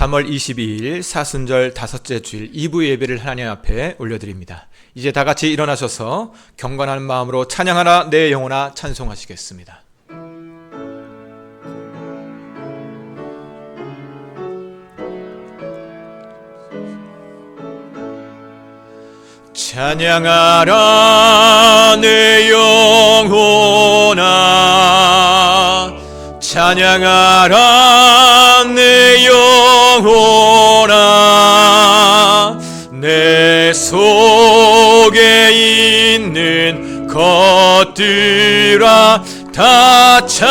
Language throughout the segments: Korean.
3월 22일 사순절 다섯째 주일 2부 예배를 하나님 앞에 올려드립니다. 이제 다 같이 일어나셔서 경건한 마음으로 찬양하라 내 영혼아 찬송하시겠습니다. 찬양하라 내 영혼아 찬양하라 내 영혼아 내 속에 있는 것들아 다 찬양하라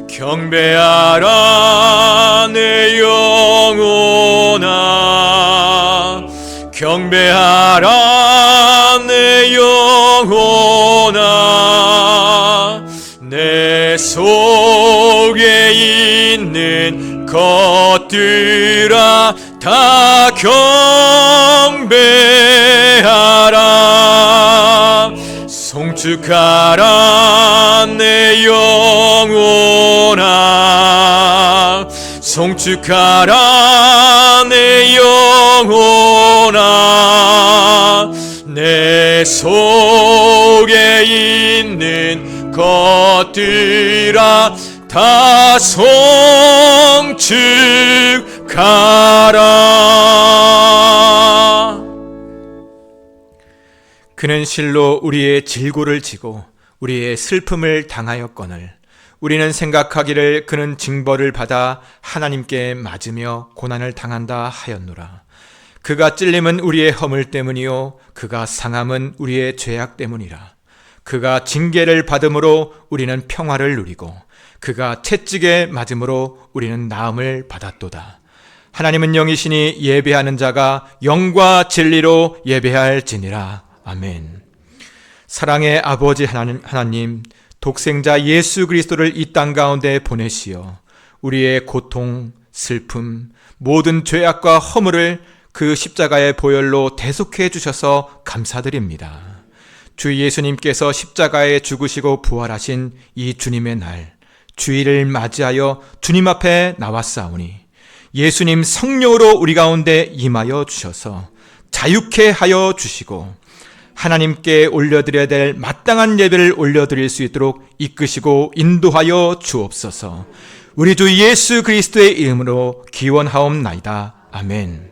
경배하라 내 영혼아 경배하라 내 영혼아 내 속에 있는 것들아 다 경배하라 송축하라 내 영혼아 송축하라 내 영혼아 내 속에 있는 것들아 다 송축하라. 그는 실로 우리의 질고를 지고 우리의 슬픔을 당하였거늘 우리는 생각하기를 그는 징벌을 받아 하나님께 맞으며 고난을 당한다 하였노라. 그가 찔림은 우리의 허물 때문이요 그가 상함은 우리의 죄악 때문이라. 그가 징계를 받음으로 우리는 평화를 누리고 그가 채찍에 맞음으로 우리는 나음을 받았도다. 하나님은 영이시니 예배하는 자가 영과 진리로 예배할지니라. 아멘. 사랑의 아버지 하나님 독생자 예수 그리스도를 이 땅 가운데 보내시어 우리의 고통, 슬픔, 모든 죄악과 허물을 그 십자가의 보혈로 대속해 주셔서 감사드립니다. 주 예수님께서 십자가에 죽으시고 부활하신 이 주님의 날, 주일을 맞이하여 주님 앞에 나왔사오니 예수님 성령으로 우리 가운데 임하여 주셔서 자유케 하여 주시고 하나님께 올려드려야 될 마땅한 예배를 올려드릴 수 있도록 이끄시고 인도하여 주옵소서. 우리 주 예수 그리스도의 이름으로 기원하옵나이다. 아멘.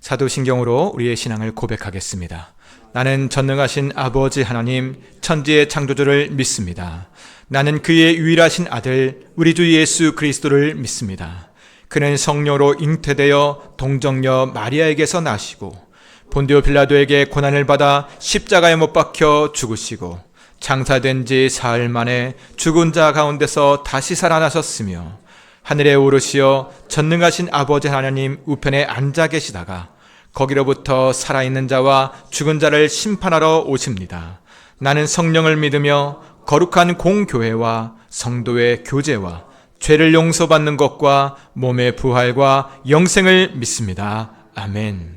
사도신경으로 우리의 신앙을 고백하겠습니다. 나는 전능하신 아버지 하나님 천지의 창조주를 믿습니다. 나는 그의 유일하신 아들 우리 주 예수 그리스도를 믿습니다. 그는 성령으로 잉태되어 동정녀 마리아에게서 나시고 본디오 빌라도에게 고난을 받아 십자가에 못 박혀 죽으시고 장사된 지 사흘 만에 죽은 자 가운데서 다시 살아나셨으며 하늘에 오르시어 전능하신 아버지 하나님 우편에 앉아 계시다가 거기로부터 살아있는 자와 죽은 자를 심판하러 오십니다. 나는 성령을 믿으며 거룩한 공교회와 성도의 교제와 죄를 용서받는 것과 몸의 부활과 영생을 믿습니다. 아멘.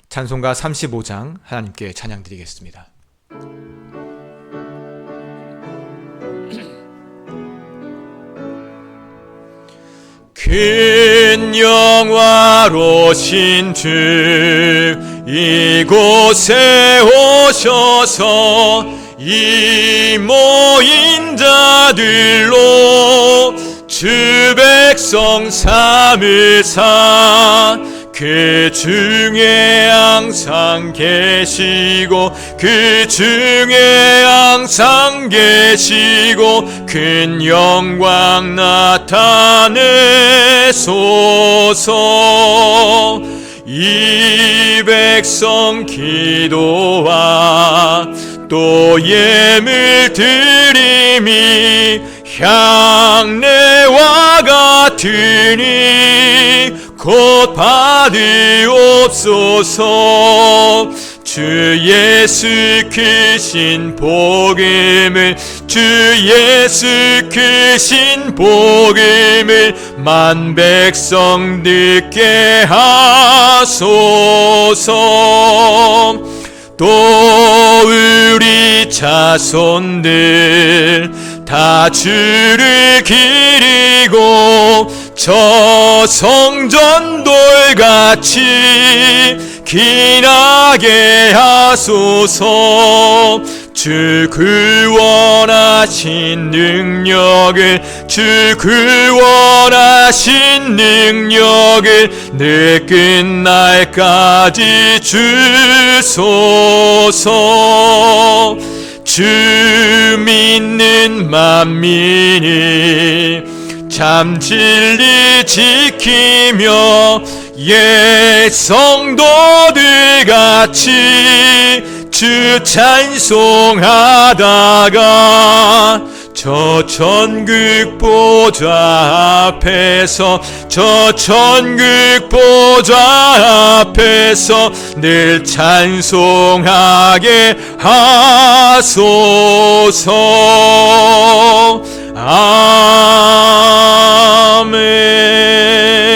찬송가 35장 하나님께 찬양드리겠습니다. 큰 영화로신 주 이곳에 오셔서 이 모인 자들로 주 백성 삼으사 그 중에 항상 계시고 그 중에 항상 계시고 큰 영광 나타내소서. 이 백성 기도와 또 예물 드림이 향내와 같으니 곧 받으옵소서. 주 예수 크신 복음을 주 예수 크신 복음을 만 백성 듣게 하소서. 또 우리 자손들 다 주를 기리고 저 성전 돌같이 기나게 하소서. 주 구원하신 능력을 주 구원하신 능력을 늘 끝날까지 주소서. 주 믿는 만민이 참 진리 지키며 옛 성도들 같이 주 찬송하다가 저 천국 보좌 앞에서 저 천국 보좌 앞에서 늘 찬송하게 하소서.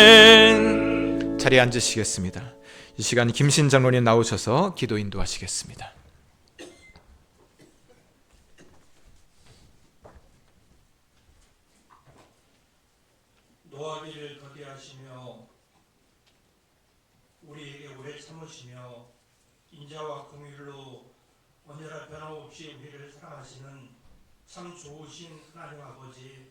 아멘. 자리에 앉으시겠습니다. 이 시간 김신 장로님 나오셔서 기도 인도하시겠습니다. 노하기를 더디 하시며 우리에게 오래 참으시며 인자와 긍휼로 언제나 변함없이 우리를 사랑하시는 참 좋으신 하나님 아버지,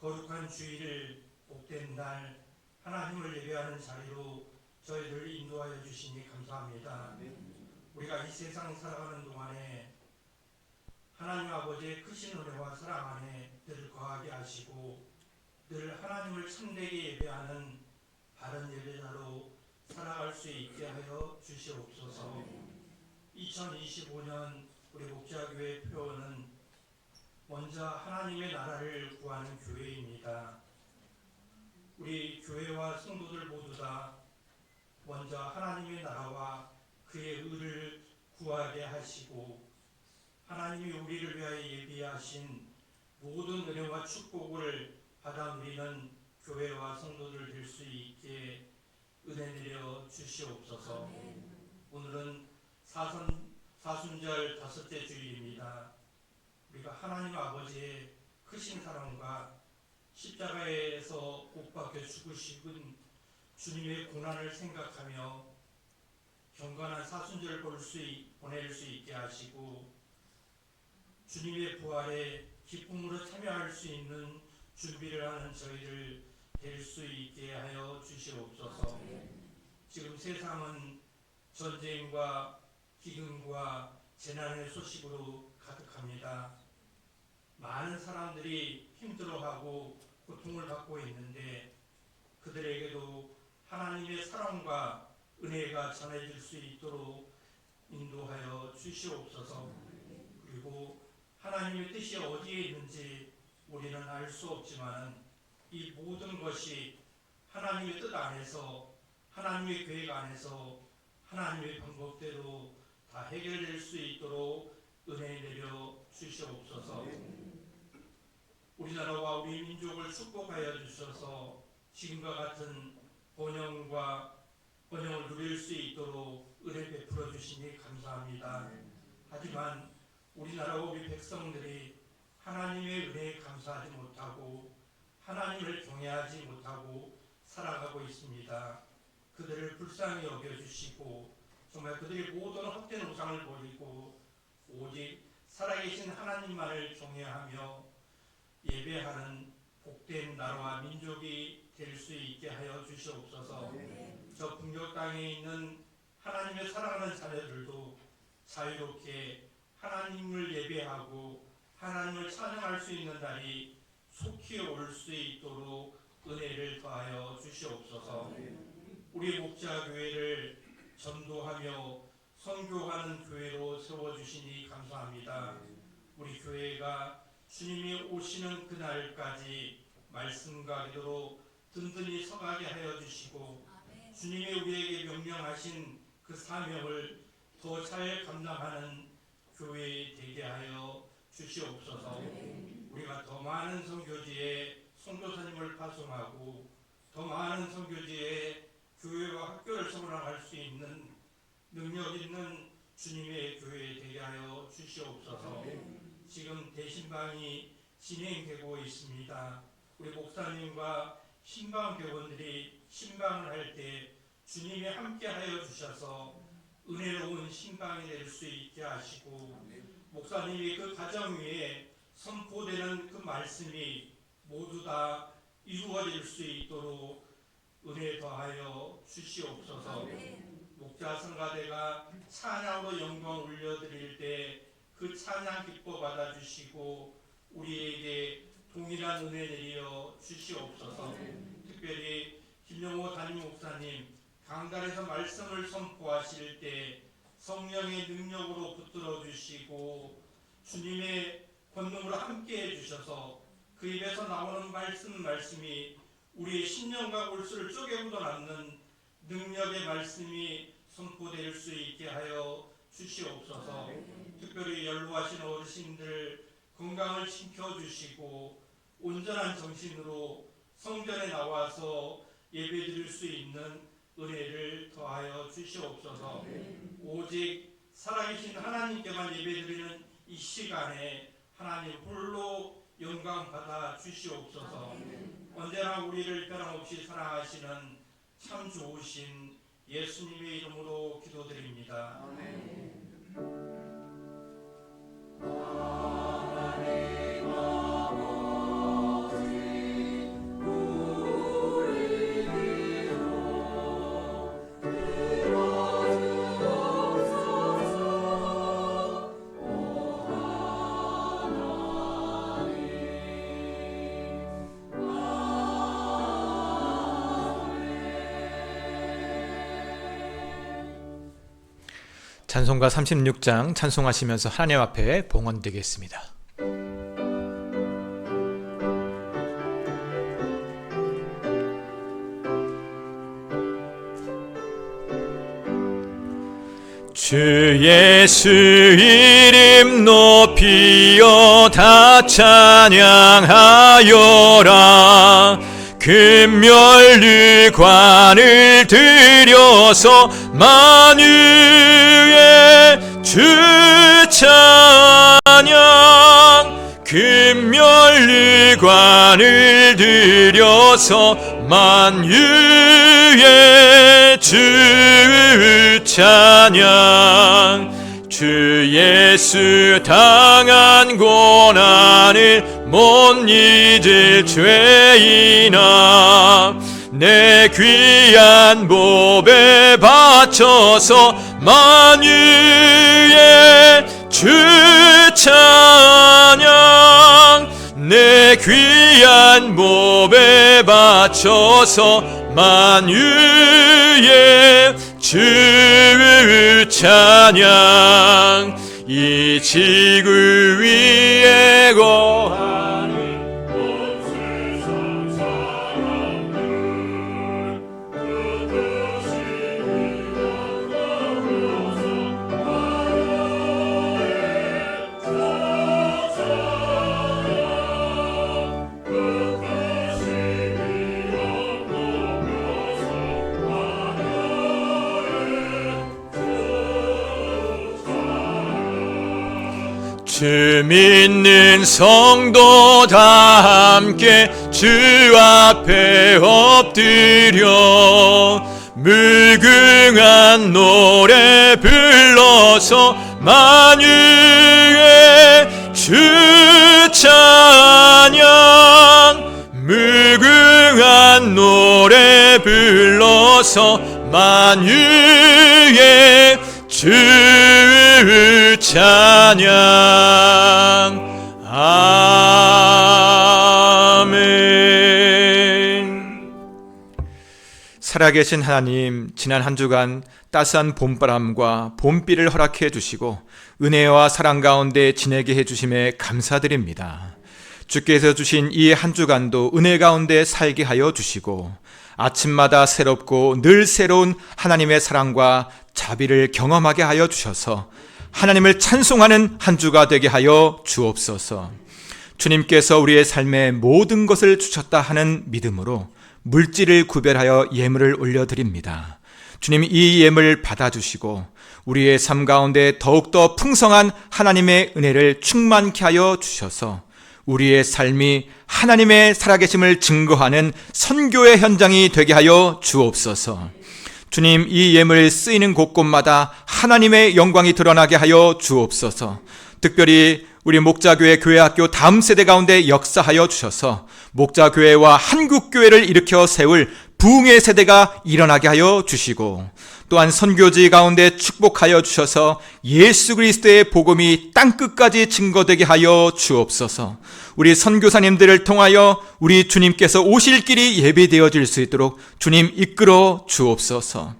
거룩한 주일을 복된 날 하나님을 예배하는 자리로 저희를 인도하여 주시니 감사합니다. 우리가 이 세상 살아가는 동안에 하나님 아버지의 크신 은혜와 사랑 안에 늘 거하게 하시고 늘 하나님을 참되게 예배하는 바른 예배자로 살아갈 수 있게 하여 주시옵소서. 2025년 우리 목자교회 표어는 먼저 하나님의 나라를 구하는 교회입니다. 우리 교회와 성도들 모두 다 먼저 하나님의 나라와 그의 의를 구하게 하시고 하나님이 우리를 위하여 예비하신 모든 은혜와 축복을 받아 누리는 교회와 성도들 될 수 있게 은혜 내려 주시옵소서. 오늘은 사순절 다섯째 주일입니다. 우리가 하나님 아버지의 크신 사랑과 십자가에서 못 박혀 죽으신 주님의 고난을 생각하며 경건한 사순절 보낼 수 있게 하시고 주님의 부활에 기쁨으로 참여할 수 있는 준비를 하는 저희를 될 수 있게 하여 주시옵소서. 지금 세상은 전쟁과 기근과 재난의 소식으로 가득합니다. 많은 사람들이 힘들어하고 고통을 받고 있는데 그들에게도 하나님의 사랑과 은혜가 전해질 수 있도록 인도하여 주시옵소서. 그리고 하나님의 뜻이 어디에 있는지 우리는 알 수 없지만 이 모든 것이 하나님의 뜻 안에서 하나님의 계획 안에서 하나님의 방법대로 다 해결될 수 있도록 은혜 내려 주시옵소서. 우리나라와 우리 민족을 축복하여 주셔서 지금과 같은 번영을 누릴 수 있도록 은혜 베풀어 주시니 감사합니다. 하지만 우리나라와 우리 백성들이 하나님의 은혜에 감사하지 못하고 하나님을 경외하지 못하고 살아가고 있습니다. 그들을 불쌍히 여겨주시고 정말 그들이 모든 헛된 우상을 버리고 오직 살아계신 하나님만을 경외하며 예배하는 복된 나라와 민족이 될 수 있게 하여 주시옵소서. 저 북녘 땅에 있는 하나님의 사랑하는 자녀들도 자유롭게 하나님을 예배하고 하나님을 찬양할 수 있는 날이 속히 올 수 있도록 은혜를 더하여 주시옵소서. 우리 목자교회를 전도하며 선교하는 교회로 세워주시니 감사합니다. 우리 교회가 주님이 오시는 그날까지 말씀과 기도로 든든히 서가게 하여 주시고 주님이 우리에게 명령하신 그 사명을 더 잘 감당하는 교회 되게 하여 주시옵소서. 우리가 더 많은 선교지에 선교사님을 파송하고 더 많은 선교지에 교회와 학교를 세워나갈 수 있는 능력 있는 주님의 교회 되게 하여 주시옵소서. 지금 대신방이 진행되고 있습니다. 우리 목사님과 신방 교원들이 신방을 할 때 주님이 함께하여 주셔서 은혜로운 신방이 될 수 있게 하시고, 목사님이 그 가정 위에 선포되는 그 말씀이 모두 다 이루어질 수 있도록 은혜 더하여 주시옵소서. 목자 성가대가 찬양으로 영광 올려드릴 때 그 찬양 기뻐 받아주시고 우리에게 동일한 은혜 내려 주시옵소서. 특별히 김영호 담임 목사님 강단에서 말씀을 선포하실 때 성령의 능력으로 붙들어 주시고 주님의 권능으로 함께 해주셔서 그 입에서 나오는 말씀이 우리의 신령과 골수를 쪼개 묻어놨는 능력의 말씀이 선포될 수 있게 하여 주시옵소서. 특별히 연로하신 어르신들 건강을 지켜주시고 온전한 정신으로 성전에 나와서 예배드릴 수 있는 은혜를 더하여 주시옵소서. 오직 살아계신 하나님께만 예배드리는 이 시간에 하나님 홀로 영광 받아 주시옵소서. 언제나 우리를 변함없이 사랑하시는 참 좋으신 예수님의 이름으로 기도드립니다. 찬송가 36장 찬송하시면서 하나님 앞에 봉헌되겠습니다. 주 예수 이름 높이어 다 찬양하여라. 금멸류관을 들여서 만유의 주 찬양. 금멸류관을 들여서 만유의 주 찬양. 주 예수 당한 고난을 못 잊을 죄인아, 내 귀한 보배 바쳐서 만유의 주 찬양. 내 귀한 보배 바쳐서 만유의 주 찬양. 이 지구 위에 거하는 온 세상 사람들 그 뜻이 이루어져서 만유의 주 찬양. 그 뜻이 이루어져서 주 믿는 성도 다 함께 주 앞에 엎드려 무궁한 노래 불러서 만유의 주 찬양. 무궁한 노래 불러서 만유의 주 찬양. 아멘. 살아계신 하나님, 지난 한 주간 따스한 봄바람과 봄비를 허락해 주시고 은혜와 사랑 가운데 지내게 해주심에 감사드립니다. 주께서 주신 이 한 주간도 은혜 가운데 살게 하여 주시고 아침마다 새롭고 늘 새로운 하나님의 사랑과 자비를 경험하게 하여 주셔서 하나님을 찬송하는 한 주가 되게 하여 주옵소서. 주님께서 우리의 삶에 모든 것을 주셨다 하는 믿음으로 물질을 구별하여 예물을 올려드립니다. 주님, 이 예물 받아주시고 우리의 삶 가운데 더욱더 풍성한 하나님의 은혜를 충만케 하여 주셔서 우리의 삶이 하나님의 살아계심을 증거하는 선교의 현장이 되게 하여 주옵소서. 주님, 이 예물 쓰이는 곳곳마다 하나님의 영광이 드러나게 하여 주옵소서. 특별히 우리 목자교회 교회학교 다음 세대 가운데 역사하여 주셔서 목자교회와 한국교회를 일으켜 세울 부흥의 세대가 일어나게 하여 주시고, 또한 선교지 가운데 축복하여 주셔서 예수 그리스도의 복음이 땅끝까지 증거되게 하여 주옵소서. 우리 선교사님들을 통하여 우리 주님께서 오실 길이 예비되어질 수 있도록 주님 이끌어 주옵소서.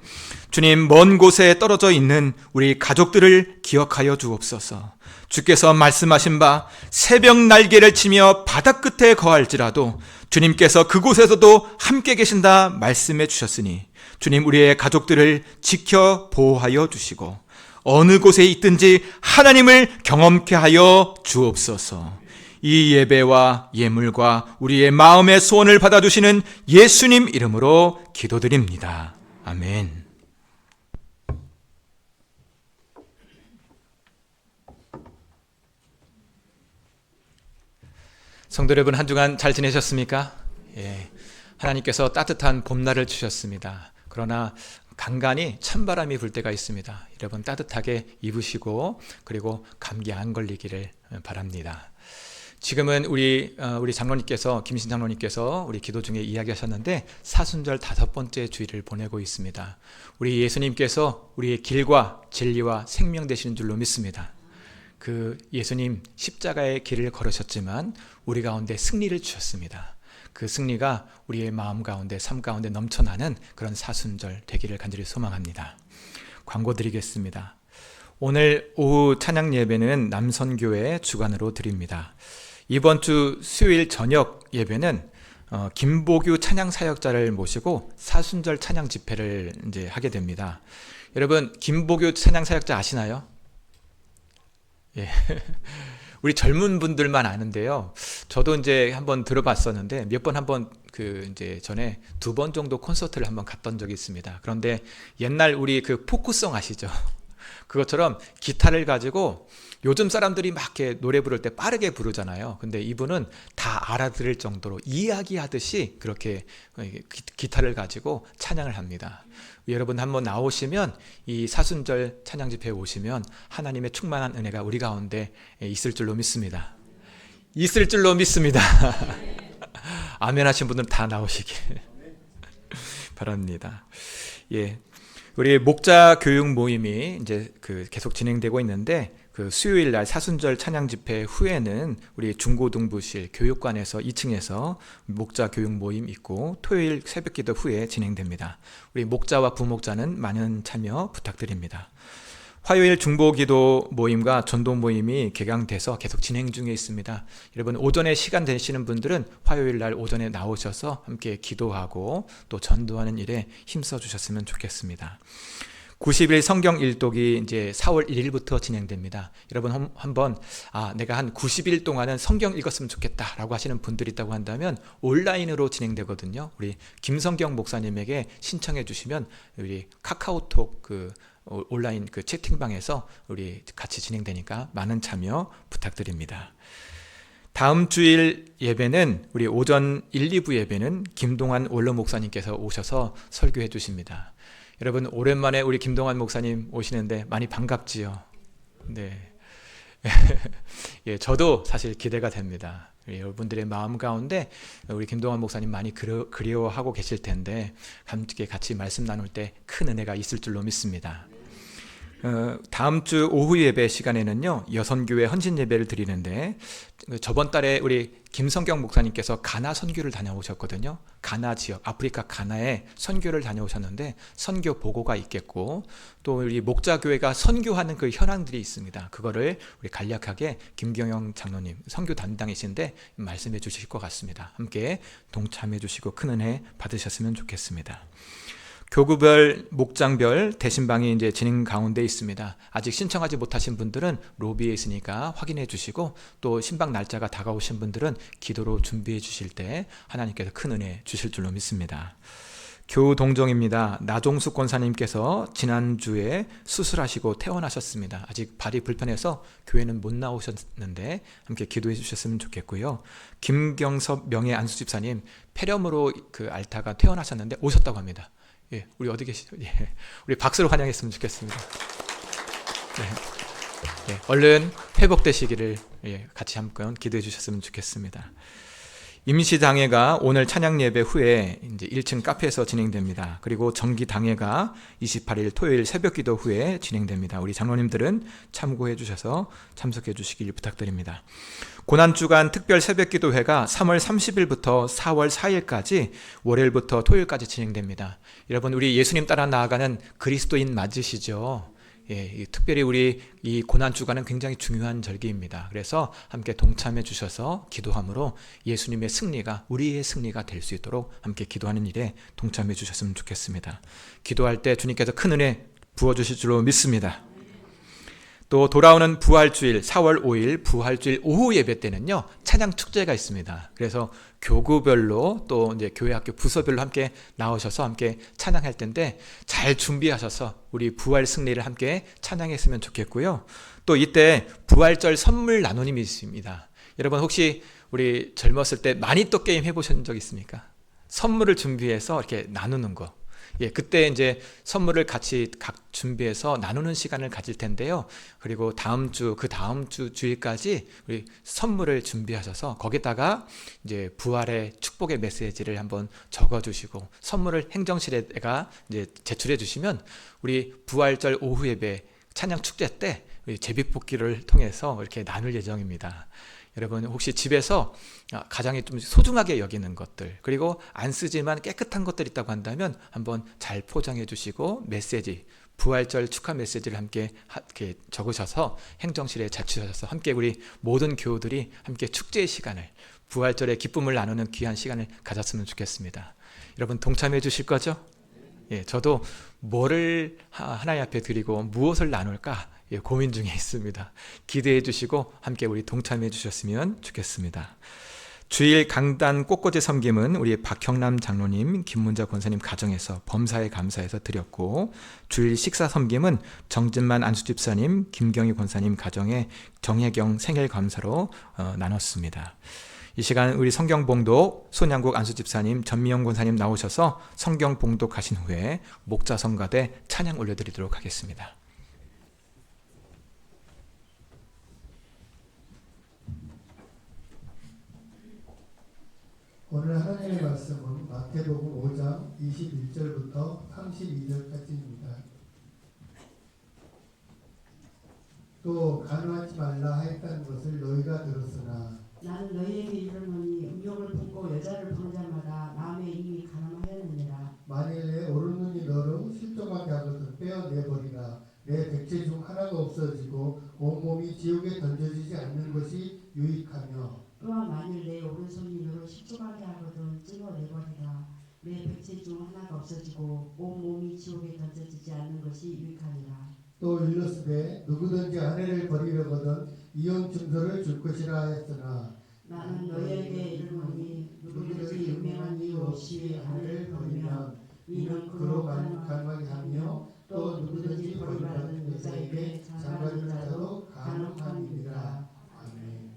주님, 먼 곳에 떨어져 있는 우리 가족들을 기억하여 주옵소서. 주께서 말씀하신 바 새벽 날개를 치며 바다 끝에 거할지라도 주님께서 그곳에서도 함께 계신다 말씀해 주셨으니, 주님, 우리의 가족들을 지켜 보호하여 주시고 어느 곳에 있든지 하나님을 경험케 하여 주옵소서. 이 예배와 예물과 우리의 마음의 소원을 받아주시는 예수님 이름으로 기도드립니다. 아멘. 성도 여러분, 한 주간 잘 지내셨습니까? 하나님께서 따뜻한 봄날을 주셨습니다. 그러나 간간히 찬바람이 불 때가 있습니다. 여러분, 따뜻하게 입으시고 그리고 감기 안 걸리기를 바랍니다. 지금은 우리 장로님께서, 김신 장로님께서 우리 기도 중에 이야기하셨는데 사순절 5번째 주일을 보내고 있습니다. 우리 예수님께서 우리의 길과 진리와 생명 되시는 줄로 믿습니다. 그 예수님 십자가의 길을 걸으셨지만 우리 가운데 승리를 주셨습니다. 그 승리가 우리의 마음 가운데, 삶 가운데 넘쳐나는 그런 사순절 되기를 간절히 소망합니다. 광고 드리겠습니다. 오늘 오후 찬양 예배는 남선교회 주관으로 드립니다. 이번 주 수요일 저녁 예배는 김보규 찬양 사역자를 모시고 사순절 찬양 집회를 이제 하게 됩니다. 여러분, 김보규 찬양 사역자 아시나요? 예. 우리 젊은 분들만 아는데요. 저도 이제 한번 들어봤었는데 몇 번 이제 전에 2번 정도 콘서트를 한번 갔던 적이 있습니다. 그런데 옛날 우리 그 포크송 아시죠? 그것처럼 기타를 가지고 요즘 사람들이 막 이렇게 노래 부를 때 빠르게 부르잖아요. 근데 이분은 다 알아들을 정도로 이야기하듯이 그렇게 기타를 가지고 찬양을 합니다. 여러분 한번 나오시면, 이 사순절 찬양 집회에 오시면 하나님의 충만한 은혜가 우리 가운데 있을 줄로 믿습니다. 있을 줄로 믿습니다. 아멘 하신 분들은 다 나오시길 바랍니다. 예. 우리 목자 교육 모임이 이제 계속 진행되고 있는데, 그 수요일 날 사순절 찬양 집회 후에는 우리 중고등부실 교육관에서 2층에서 목자 교육 모임 있고, 토요일 새벽 기도 후에 진행됩니다. 우리 목자와 부목자는 많은 참여 부탁드립니다. 화요일 중보 기도 모임과 전도 모임이 개강돼서 계속 진행 중에 있습니다. 여러분, 오전에 시간 되시는 분들은 화요일 날 오전에 나오셔서 함께 기도하고 또 전도하는 일에 힘써 주셨으면 좋겠습니다. 90일 성경 일독이 이제 4월 1일부터 진행됩니다. 여러분 한번 내가 한 90일 동안은 성경 읽었으면 좋겠다라고 하시는 분들이 있다고 한다면 온라인으로 진행되거든요. 우리 김성경 목사님에게 신청해 주시면 우리 카카오톡 온라인 채팅방에서 우리 같이 진행되니까 많은 참여 부탁드립니다. 다음 주일 예배는 우리 오전 1, 2부 예배는 김동환 원로 목사님께서 오셔서 설교해 주십니다. 여러분, 오랜만에 우리 김동환 목사님 오시는데 많이 반갑지요? 네. 예, 저도 사실 기대가 됩니다. 여러분들의 마음 가운데 우리 김동환 목사님 많이 그리워하고 계실 텐데 함께 같이 말씀 나눌 때 큰 은혜가 있을 줄로 믿습니다. 다음 주 오후 예배 시간에는요, 여선교회 헌신 예배를 드리는데, 저번 달에 우리 김성경 목사님께서 가나 선교를 다녀오셨거든요. 가나 지역, 아프리카 가나에 선교를 다녀오셨는데 선교 보고가 있겠고, 또 우리 목자교회가 선교하는 그 현황들이 있습니다. 그거를 우리 간략하게 김경영 장로님, 선교 담당이신데 말씀해 주실 것 같습니다. 함께 동참해 주시고 큰 은혜 받으셨으면 좋겠습니다. 교구별, 목장별 대신방이 이제 진행 가운데 있습니다. 아직 신청하지 못하신 분들은 로비에 있으니까 확인해 주시고, 또 신방 날짜가 다가오신 분들은 기도로 준비해 주실 때 하나님께서 큰 은혜 주실 줄로 믿습니다. 교우 동정입니다. 나종숙 권사님께서 지난주에 수술하시고 퇴원하셨습니다. 아직 발이 불편해서 교회는 못 나오셨는데 함께 기도해 주셨으면 좋겠고요. 김경섭 명예 안수집사님 폐렴으로 그 앓다가 퇴원하셨는데 오셨다고 합니다. 예, 우리 어디 계시죠? 예, 우리 박수로 환영했으면 좋겠습니다. 네. 예, 얼른 회복되시기를 같이 한번 기도해 주셨으면 좋겠습니다. 임시당회가 오늘 찬양 예배 후에 이제 1층 카페에서 진행됩니다. 그리고 정기 당회가 28일 토요일 새벽기도 후에 진행됩니다. 우리 장로님들은 참고해 주셔서 참석해 주시길 부탁드립니다. 고난주간 특별 새벽기도회가 3월 30일부터 4월 4일까지 월요일부터 토요일까지 진행됩니다. 여러분 우리 예수님 따라 나아가는 그리스도인 맞으시죠? 예, 특별히 우리 이 고난주간은 굉장히 중요한 절기입니다. 그래서 함께 동참해 주셔서 기도함으로 예수님의 승리가 우리의 승리가 될 수 있도록 함께 기도하는 일에 동참해 주셨으면 좋겠습니다. 기도할 때 주님께서 큰 은혜 부어주실 줄로 믿습니다. 또 돌아오는 부활주일 4월 5일 부활주일 오후 예배 때는요 찬양 축제가 있습니다. 그래서 교구별로 또 이제 교회 학교 부서별로 함께 나오셔서 함께 찬양할 텐데 잘 준비하셔서 우리 부활 승리를 함께 찬양했으면 좋겠고요. 또 이때 부활절 선물 나눔이 있습니다. 여러분 혹시 우리 젊었을 때 마니또 게임 해보신 적 있습니까? 선물을 준비해서 이렇게 나누는 거. 예, 그때 이제 선물을 같이 각 준비해서 나누는 시간을 가질 텐데요. 그리고 다음 주, 그 다음 주 주일까지 우리 선물을 준비하셔서 거기다가 이제 부활의 축복의 메시지를 한번 적어주시고 선물을 행정실에가 이제 제출해 주시면 우리 부활절 오후 예배 찬양 축제 때 우리 제비뽑기를 통해서 이렇게 나눌 예정입니다. 여러분 혹시 집에서 가장이 좀 소중하게 여기는 것들 그리고 안 쓰지만 깨끗한 것들 있다고 한다면 한번 잘 포장해 주시고 메시지 부활절 축하 메시지를 함께 이렇게 적으셔서 행정실에 제출하셔서 함께 우리 모든 교우들이 함께 축제의 시간을 부활절의 기쁨을 나누는 귀한 시간을 가졌으면 좋겠습니다. 여러분 동참해 주실 거죠? 예, 저도 뭐를 하나님 앞에 드리고 무엇을 나눌까 고민 중에 있습니다. 기대해 주시고 함께 우리 동참해 주셨으면 좋겠습니다. 주일 강단 꽃꽂이 섬김은 우리 박형남 장로님, 김문자 권사님 가정에서 범사에 감사해서 드렸고 주일 식사 섬김은 정진만 안수집사님, 김경희 권사님 가정에 정혜경 생일 감사로 나눴습니다. 이 시간 우리 성경봉독 손양국 안수집사님, 전미영 권사님 나오셔서 성경봉독 하신 후에 목자성가대 찬양 올려드리도록 하겠습니다. 오늘 하나님의 말씀은 마태복음 5장 21절부터 32절까지입니다. 또 간호하지 말라 하였다는 것을 너희가 들었으나 나는 너희에게 이르노니 음욕을 품고 여자를 보는 자마다 마음에 이미 간음하였느니라. 만일 내 오른눈이 너를 실족하게 하거든 빼어내버리라. 내 백체 중 하나가 없어지고 온몸이 지옥에 던져지지 않는 것이 유익하며 또한 만일 내 오른손이 너를 실족하게 하거든 찔러내버리라. 내 백체 중 하나가 없어지고 온몸이 지옥에 던져지지 않는 것이 유익하니라. 또 일러스되 누구든지 아내를 버리려거든 이혼 증서를 줄 것이라 하였으나 나는 너희에게 이르노니 누구든지 유명한 이유 없이 아내를 버리면 이는 그로 간음하게 하며 또 누구든지 버림받은 여자에게 장가든 자도 간음함이니라. 아멘.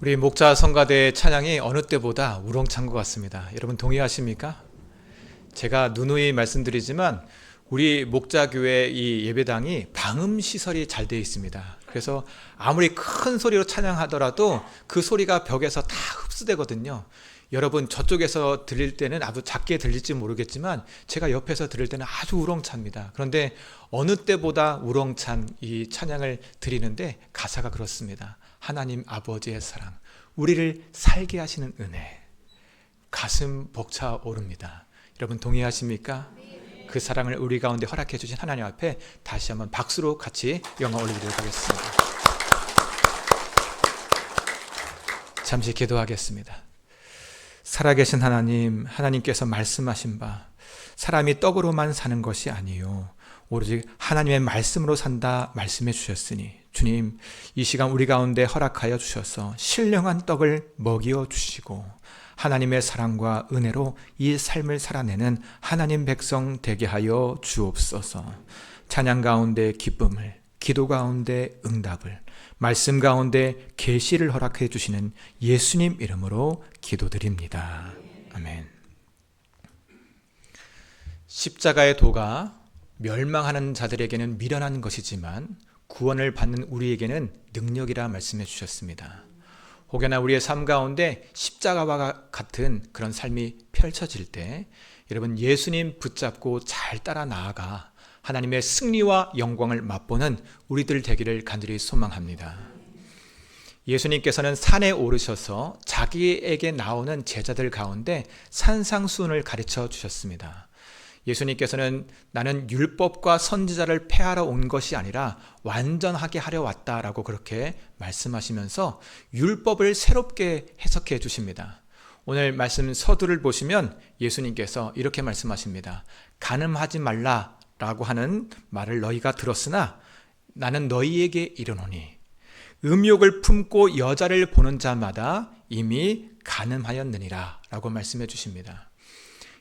우리 목자 성가대 찬양이 어느 때보다 우렁찬 것 같습니다. 여러분 동의하십니까? 제가 누누이 말씀드리지만 우리 목자교회 이 예배당이 방음 시설이 잘 되어 있습니다. 그래서 아무리 큰 소리로 찬양하더라도 그 소리가 벽에서 다 흡수되거든요. 여러분 저쪽에서 들릴 때는 아주 작게 들릴지 모르겠지만 제가 옆에서 들을 때는 아주 우렁찹니다. 그런데 어느 때보다 우렁찬 이 찬양을 드리는데 가사가 그렇습니다. 하나님 아버지의 사랑, 우리를 살게 하시는 은혜, 가슴 벅차 오릅니다. 여러분 동의하십니까? 그 사랑을 우리 가운데 허락해 주신 하나님 앞에 다시 한번 박수로 같이 영광 올리도록 하겠습니다. 잠시 기도하겠습니다. 살아계신 하나님, 하나님께서 말씀하신 바 사람이 떡으로만 사는 것이 아니요 오로지 하나님의 말씀으로 산다 말씀해 주셨으니 주님, 이 시간 우리 가운데 허락하여 주셔서 신령한 떡을 먹여 주시고 하나님의 사랑과 은혜로 이 삶을 살아내는 하나님 백성 되게 하여 주옵소서. 찬양 가운데 기쁨을, 기도 가운데 응답을, 말씀 가운데 계시를 허락해 주시는 예수님 이름으로 기도드립니다. 아멘. 십자가의 도가 멸망하는 자들에게는 미련한 것이지만 구원을 받는 우리에게는 능력이라 말씀해 주셨습니다. 혹여나 우리의 삶 가운데 십자가와 같은 그런 삶이 펼쳐질 때 여러분 예수님 붙잡고 잘 따라 나아가 하나님의 승리와 영광을 맛보는 우리들 되기를 간절히 소망합니다. 예수님께서는 산에 오르셔서 자기에게 나오는 제자들 가운데 산상수훈을 가르쳐 주셨습니다. 예수님께서는 나는 율법과 선지자를 폐하러 온 것이 아니라 완전하게 하려 왔다라고 그렇게 말씀하시면서 율법을 새롭게 해석해 주십니다. 오늘 말씀 서두를 보시면 예수님께서 이렇게 말씀하십니다. 간음하지 말라라고 하는 말을 너희가 들었으나 나는 너희에게 이르노니 음욕을 품고 여자를 보는 자마다 이미 간음하였느니라 라고 말씀해 주십니다.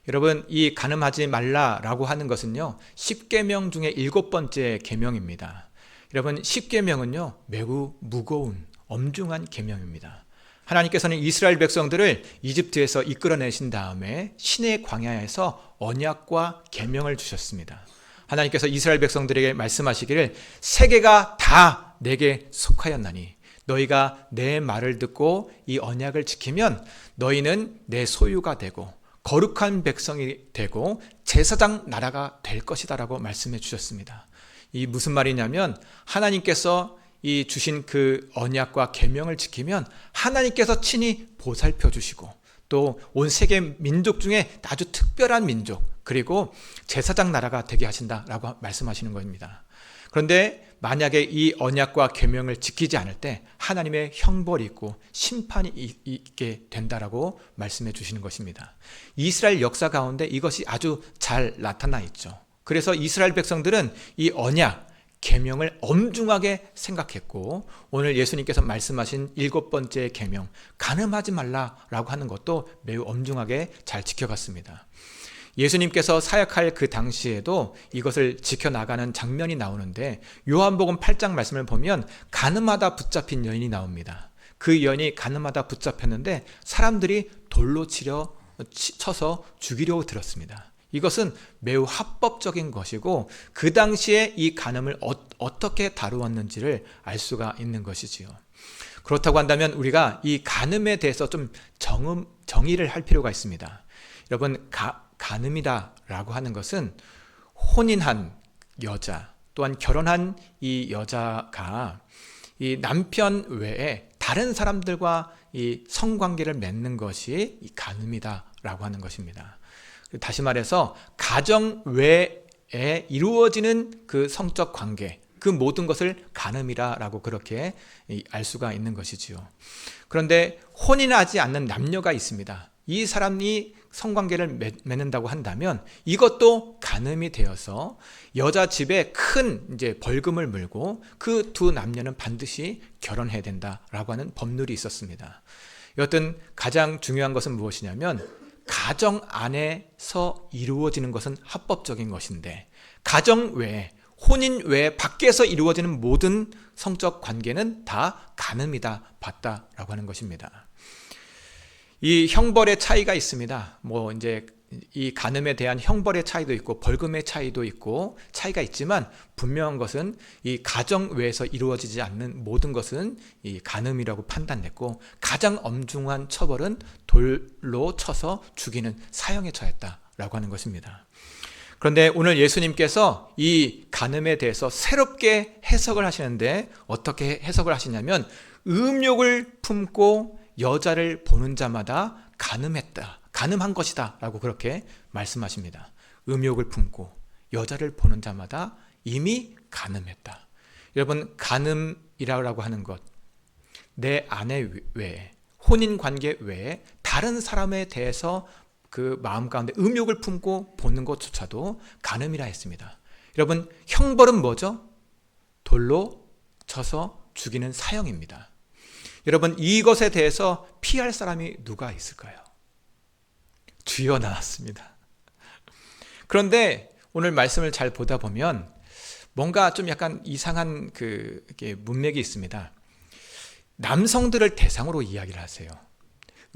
여러분, 이 간음하지 말라라고 하는 것은요 10계명 중에 7번째 계명입니다. 여러분 10계명은요 매우 무거운 엄중한 계명입니다. 하나님께서는 이스라엘 백성들을 이집트에서 이끌어내신 다음에 시내 광야에서 언약과 계명을 주셨습니다. 하나님께서 이스라엘 백성들에게 말씀하시기를 세계가 다 내게 속하였나니 너희가 내 말을 듣고 이 언약을 지키면 너희는 내 소유가 되고 거룩한 백성이 되고 제사장 나라가 될 것이다 라고 말씀해 주셨습니다. 이 무슨 말이냐면 하나님께서 이 주신 그 언약과 계명을 지키면 하나님께서 친히 보살펴 주시고 또 온 세계 민족 중에 아주 특별한 민족 그리고 제사장 나라가 되게 하신다라고 말씀하시는 겁니다. 그런데 만약에 이 언약과 계명을 지키지 않을 때 하나님의 형벌이 있고 심판이 있게 된다라고 말씀해 주시는 것입니다. 이스라엘 역사 가운데 이것이 아주 잘 나타나 있죠. 그래서 이스라엘 백성들은 이 언약, 계명을 엄중하게 생각했고 오늘 예수님께서 말씀하신 7번째 계명, 간음하지 말라라고 하는 것도 매우 엄중하게 잘 지켜갔습니다. 예수님께서 사역할 그 당시에도 이것을 지켜나가는 장면이 나오는데 요한복음 8장 말씀을 보면 간음하다 붙잡힌 여인이 나옵니다. 그 여인이 간음하다 붙잡혔는데 사람들이 돌로 쳐서 죽이려고 들었습니다. 이것은 매우 합법적인 것이고 그 당시에 이 간음을 어떻게 다루었는지를 알 수가 있는 것이지요. 그렇다고 한다면 우리가 이 간음에 대해서 좀 정의를 할 필요가 있습니다. 여러분 간음이다라고 하는 것은 혼인한 여자 또한 결혼한 이 여자가 이 남편 외에 다른 사람들과 이 성관계를 맺는 것이 이 간음이다라고 하는 것입니다. 다시 말해서 가정 외에 이루어지는 그 성적 관계 그 모든 것을 간음이라고 그렇게 알 수가 있는 것이지요. 그런데 혼인하지 않는 남녀가 있습니다. 이 사람이 성관계를 맺는다고 한다면 이것도 간음이 되어서 여자 집에 큰 이제 벌금을 물고 그 두 남녀는 반드시 결혼해야 된다라고 하는 법률이 있었습니다. 여튼 가장 중요한 것은 무엇이냐면 가정 안에서 이루어지는 것은 합법적인 것인데 가정 외에 혼인 외에 밖에서 이루어지는 모든 성적 관계는 다 간음이다, 봤다라고 하는 것입니다. 이 형벌의 차이가 있습니다. 이제 이 간음에 대한 형벌의 차이도 있고 벌금의 차이도 있고 차이가 있지만 분명한 것은 이 가정 외에서 이루어지지 않는 모든 것은 이 간음이라고 판단됐고 가장 엄중한 처벌은 돌로 쳐서 죽이는 사형에 처했다라고 하는 것입니다. 그런데 오늘 예수님께서 이 간음에 대해서 새롭게 해석을 하시는데 어떻게 해석을 하시냐면 음욕을 품고 여자를 보는 자마다 간음한 것이다 라고 그렇게 말씀하십니다. 음욕을 품고 여자를 보는 자마다 이미 간음했다. 여러분, 간음이라고 하는 것, 내 아내 외에, 혼인 관계 외에 다른 사람에 대해서 그 마음 가운데 음욕을 품고 보는 것조차도 간음이라 했습니다. 여러분, 형벌은 뭐죠? 돌로 쳐서 죽이는 사형입니다. 여러분, 이것에 대해서 피할 사람이 누가 있을까요? 주여 나왔습니다. 그런데 오늘 말씀을 잘 보다 보면 뭔가 좀 약간 이상한 문맥이 있습니다. 남성들을 대상으로 이야기를 하세요.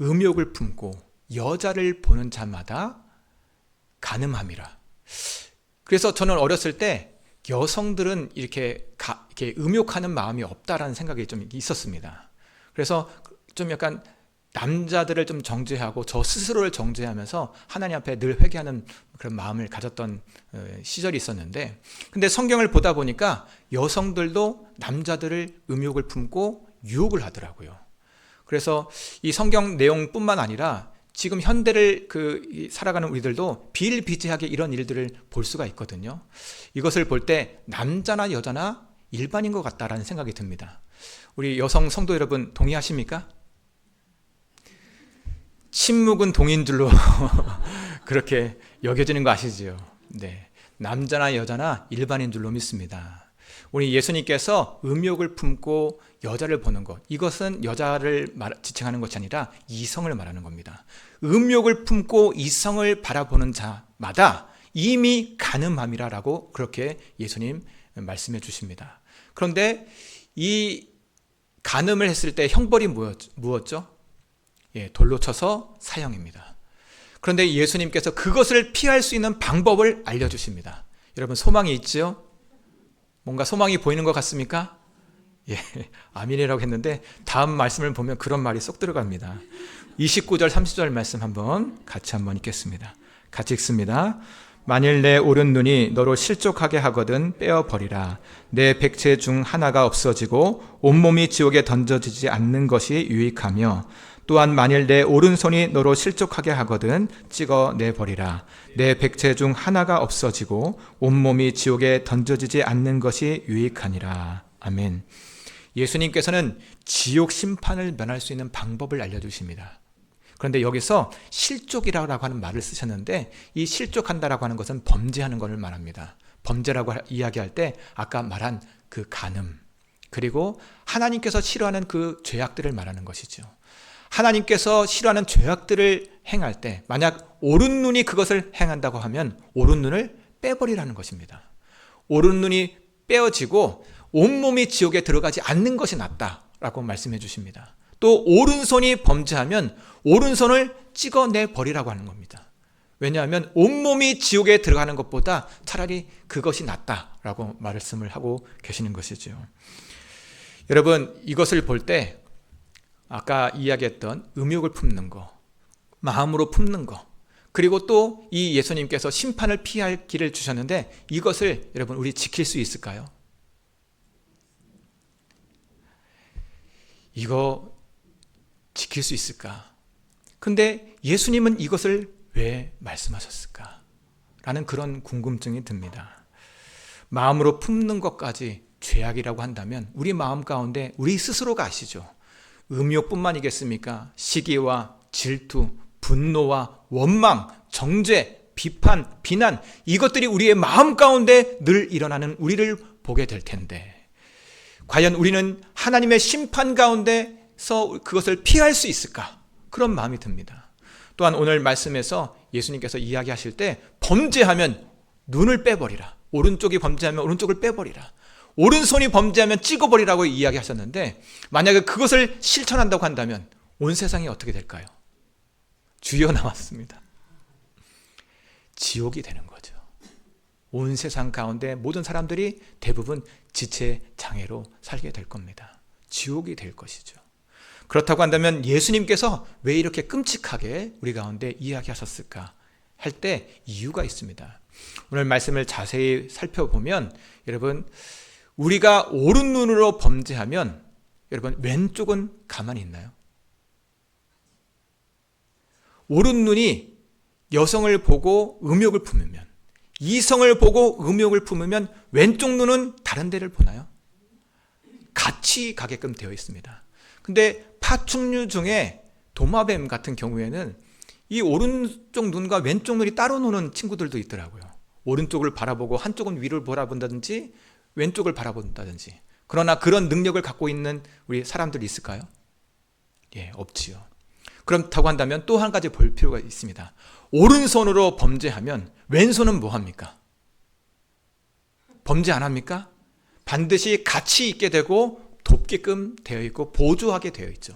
음욕을 품고 여자를 보는 자마다 간음함이라. 그래서 저는 어렸을 때 여성들은 이렇게 음욕하는 마음이 없다라는 생각이 좀 있었습니다. 그래서 좀 약간 남자들을 좀 정죄하고 저 스스로를 정죄하면서 하나님 앞에 늘 회개하는 그런 마음을 가졌던 시절이 있었는데, 근데 성경을 보다 보니까 여성들도 남자들을 음욕을 품고 유혹을 하더라고요. 그래서 이 성경 내용뿐만 아니라 지금 현대를 살아가는 우리들도 비일비재하게 이런 일들을 볼 수가 있거든요. 이것을 볼 때 남자나 여자나 일반인 것 같다라는 생각이 듭니다. 우리 여성 성도 여러분 동의하십니까? 침묵은 동인 줄로 그렇게 여겨지는 거 아시죠? 네, 남자나 여자나 일반인 줄로 믿습니다. 우리 예수님께서 음욕을 품고 여자를 보는 것, 이것은 여자를 지칭하는 것이 아니라 이성을 말하는 겁니다. 음욕을 품고 이성을 바라보는 자마다 이미 간음함이라고 그렇게 예수님 말씀해 주십니다. 그런데 이 간음을 했을 때 형벌이 무엇죠? 돌로 쳐서 사형입니다. 그런데 예수님께서 그것을 피할 수 있는 방법을 알려주십니다. 여러분, 소망이 있죠? 뭔가 소망이 보이는 것 같습니까? 아멘이라고 했는데 다음 말씀을 보면 그런 말이 쏙 들어갑니다. 29절 30절 말씀 같이 한번 읽겠습니다. 같이 읽습니다. 만일 내 오른 눈이 너로 실족하게 하거든 빼어버리라. 내 백체 중 하나가 없어지고 온몸이 지옥에 던져지지 않는 것이 유익하며, 또한 만일 내 오른손이 너로 실족하게 하거든 찍어내버리라. 내 백체 중 하나가 없어지고 온몸이 지옥에 던져지지 않는 것이 유익하니라. 아멘. 예수님께서는 지옥 심판을 면할 수 있는 방법을 알려주십니다. 그런데 여기서 실족이라고 하는 말을 쓰셨는데, 이 실족한다라고 하는 것은 범죄하는 것을 말합니다. 범죄라고 이야기할 때 아까 말한 그 간음, 그리고 하나님께서 싫어하는 그 죄악들을 말하는 것이죠. 하나님께서 싫어하는 죄악들을 행할 때 만약 오른 눈이 그것을 행한다고 하면 오른 눈을 빼버리라는 것입니다. 오른 눈이 빼어지고 온몸이 지옥에 들어가지 않는 것이 낫다라고 말씀해 주십니다. 또 오른손이 범죄하면 오른손을 찍어내 버리라고 하는 겁니다. 왜냐하면 온몸이 지옥에 들어가는 것보다 차라리 그것이 낫다라고 말씀을 하고 계시는 것이죠. 여러분, 이것을 볼 때 아까 이야기했던 음욕을 품는 거, 마음으로 품는 거, 그리고 또 이 예수님께서 심판을 피할 길을 주셨는데 이것을 여러분 우리 지킬 수 있을까요? 이거 지킬 수 있을까? 근데 예수님은 이것을 왜 말씀하셨을까? 라는 그런 궁금증이 듭니다. 마음으로 품는 것까지 죄악이라고 한다면 우리 마음 가운데 우리 스스로가 아시죠? 음욕뿐만이겠습니까? 시기와 질투, 분노와 원망, 정죄, 비판, 비난, 이것들이 우리의 마음 가운데 늘 일어나는 우리를 보게 될 텐데 과연 우리는 하나님의 심판 가운데서 그것을 피할 수 있을까? 그런 마음이 듭니다. 또한 오늘 말씀에서 예수님께서 이야기하실 때 범죄하면 눈을 빼버리라. 오른쪽이 범죄하면 오른쪽을 빼버리라. 오른손이 범죄하면 찍어버리라고 이야기하셨는데 만약에 그것을 실천한다고 한다면 온 세상이 어떻게 될까요? 주여 나왔습니다. 지옥이 되는 거죠. 온 세상 가운데 모든 사람들이 대부분 지체 장애로 살게 될 겁니다. 지옥이 될 것이죠. 그렇다고 한다면 예수님께서 왜 이렇게 끔찍하게 우리 가운데 이야기하셨을까 할 때 이유가 있습니다. 오늘 말씀을 자세히 살펴보면 여러분, 우리가 오른 눈으로 범죄하면 여러분 왼쪽은 가만히 있나요? 오른 눈이 여성을 보고 음욕을 품으면, 이성을 보고 음욕을 품으면 왼쪽 눈은 다른 데를 보나요? 같이 가게끔 되어 있습니다. 근데 파충류 중에 도마뱀 같은 경우에는 이 오른쪽 눈과 왼쪽 눈이 따로 노는 친구들도 있더라고요. 오른쪽을 바라보고 한쪽은 위를 바라본다든지 왼쪽을 바라본다든지. 그러나 그런 능력을 갖고 있는 우리 사람들이 있을까요? 예, 없지요. 그렇다고 한다면 또 한 가지 볼 필요가 있습니다. 오른손으로 범죄하면 왼손은 뭐 합니까? 범죄 안 합니까? 반드시 같이 있게 되고 돕게끔 되어 있고 보조하게 되어 있죠.